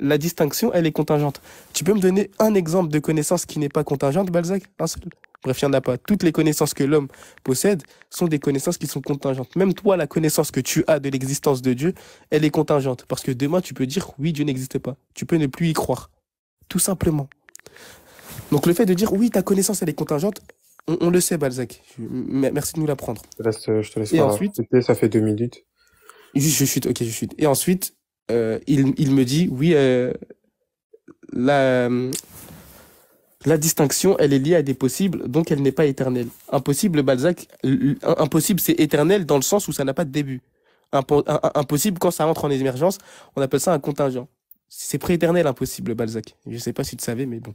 la distinction, elle est contingente. Tu peux me donner un exemple de connaissance qui n'est pas contingente, Balzac? Un seul? Bref, il n'y en a pas. Toutes les connaissances que l'homme possède sont des connaissances qui sont contingentes. Même toi, la connaissance que tu as de l'existence de Dieu, elle est contingente. Parce que demain, tu peux dire, oui, Dieu n'existe pas. Tu peux ne plus y croire. Tout simplement. Donc le fait de dire, oui, ta connaissance, elle est contingente, on le sait, Balzac. Merci de nous l'apprendre. Je te laisse Et pas ensuite, répéter, ça fait 2 minutes. je chute, ok, je chute. Et ensuite, il me dit, oui, la, la distinction, elle est liée à des possibles, donc elle n'est pas éternelle. Impossible, Balzac, impossible, c'est éternel dans le sens où ça n'a pas de début. Impossible, quand ça entre en émergence, on appelle ça un contingent. C'est prééternel, impossible, Balzac. Je sais pas si tu savais, mais bon.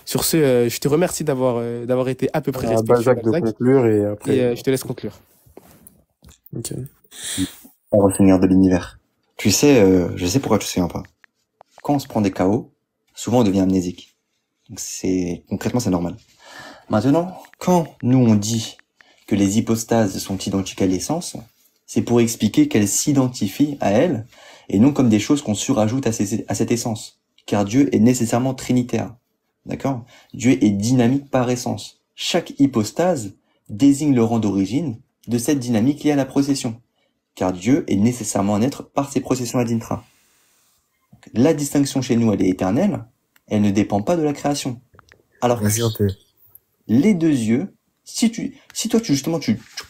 Sur ce, je te remercie d'avoir été à peu près À respectueux, Balzac de Balzac, conclure et après. et je te laisse conclure. Ok. On va finir de l'univers. Tu sais, je sais pourquoi tu te souviens pas. Quand on se prend des KO, souvent on devient amnésique. Donc concrètement, c'est normal. Maintenant, quand nous on dit que les hypostases sont identiques à l'essence, c'est pour expliquer qu'elles s'identifient à elles, et non comme des choses qu'on surajoute à cette essence. Car Dieu est nécessairement trinitaire. D'accord? Dieu est dynamique par essence. Chaque hypostase désigne le rang d'origine de cette dynamique liée à la procession. Car Dieu est nécessairement un être par ses processions ad intra. La distinction chez nous, elle est éternelle, elle ne dépend pas de la création. Alors que les deux yeux, si toi tu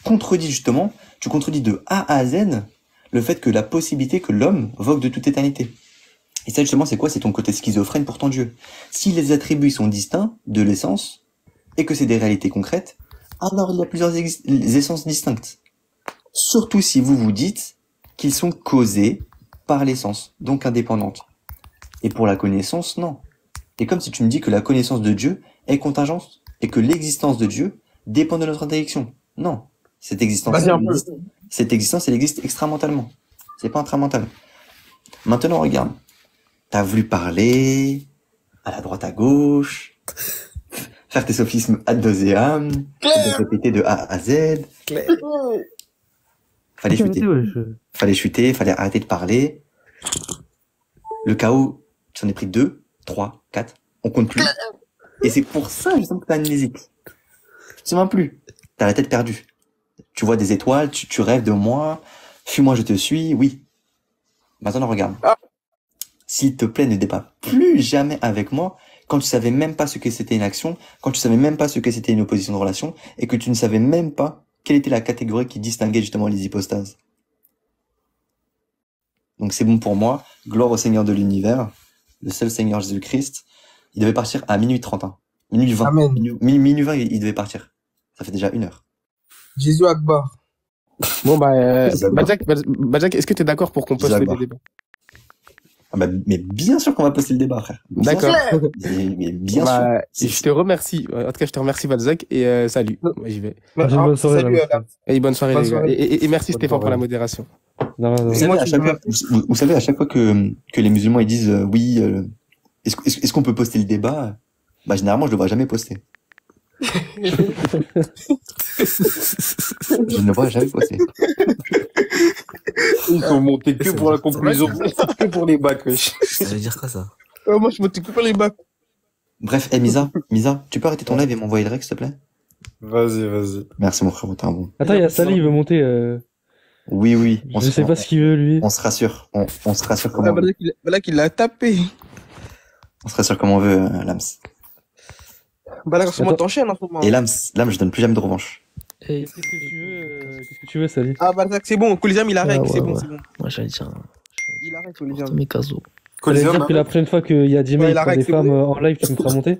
contredis de A à Z le fait que la possibilité que l'homme vogue de toute éternité. Et ça justement, c'est quoi? C'est ton côté schizophrène pour ton Dieu. Si les attributs sont distincts de l'essence, et que c'est des réalités concrètes, alors il y a plusieurs essences distinctes. Surtout si vous vous dites qu'ils sont causés par l'essence, donc indépendantes. Et pour la connaissance, non. Et comme si tu me dis que la connaissance de Dieu est contingente, et que l'existence de Dieu dépend de notre intellection. Non. Cette existence, elle existe extramentalement. C'est pas intramental. Maintenant, regarde. T'as voulu parler, à la droite à gauche, faire tes sophismes ad nauseam, de répéter de A à Z. Fallait chuter, fallait arrêter de parler. Le chaos, tu en as pris 2, 3, 4, on compte plus. Et c'est pour ça, justement, que t'as amnésique. Tu te souviens plus. T'as la tête perdue. Tu vois des étoiles, tu rêves de moi. Fuis-moi, je te suis, oui. Maintenant, regarde. S'il te plaît, ne débat plus jamais avec moi quand tu savais même pas ce que c'était une action, quand tu savais même pas ce que c'était une opposition de relation, et que tu ne savais même pas quelle était la catégorie qui distinguait justement les hypostases? Donc c'est bon pour moi. Gloire au Seigneur de l'univers, le seul Seigneur Jésus-Christ. Il devait partir à minuit 31. Minuit 20. Amen. Minuit 20, il devait partir. Ça fait déjà 1 heure. Jésus Akbar. Bon, Jésus Badjack, est-ce que tu es d'accord pour qu'on poste Jésus le Akbar. débat? Ah bah, mais bien sûr qu'on va poster le débat, frère. Bien D'accord. sûr. Mais bien sûr. Je te remercie. En tout cas, je te remercie, Balzac, et salut. Moi, j'y vais. Passez une bonne soirée, Salut, là. Adam. Et bonne soirée, Bonne les gars. soirée. Et merci, Bonne Stéphane, pour soirée. la modération. Non, non, Vous non. savez, moi, à tu chaque me- fois, vous savez, à chaque fois que les musulmans ils disent oui, est-ce qu'on peut poster le débat? Bah généralement je le vois jamais poster. Je ne le vois jamais poster. Ils sont montés que pour la conclusion, que pour les bacs, wesh. Ça veut dire quoi ça? Moi, je m'occupe que pour les bacs. Bref, Misa, tu peux arrêter ton live et m'envoyer le rec s'il te plaît? Vas-y. Merci mon frère, t'es un bon. Attends, il y a Sally, il veut monter. Oui. Je sais pas ce qu'il veut, lui. On se rassure. On se rassure comme on veut. Balak, il l'a tapé. On se rassure comme on veut, Lams. Balak, en ce moment, Attends. t'enchaînes en ce moment. Et Lams, je donne plus jamais de revanche. Hey, Qu'est-ce que tu veux, Sally? Ah, Balak, c'est bon. Colisam, il arrête. Ouais, C'est ouais, bon, ouais. c'est bon. moi j'allais dire, Il arrête, Colisam. mes casos. J'allais Coliseum, dire que la prochaine fois qu'il y a Jimmy Ouais, qui la prend règle, des c'est femmes vrai. en live, tu me feras monter?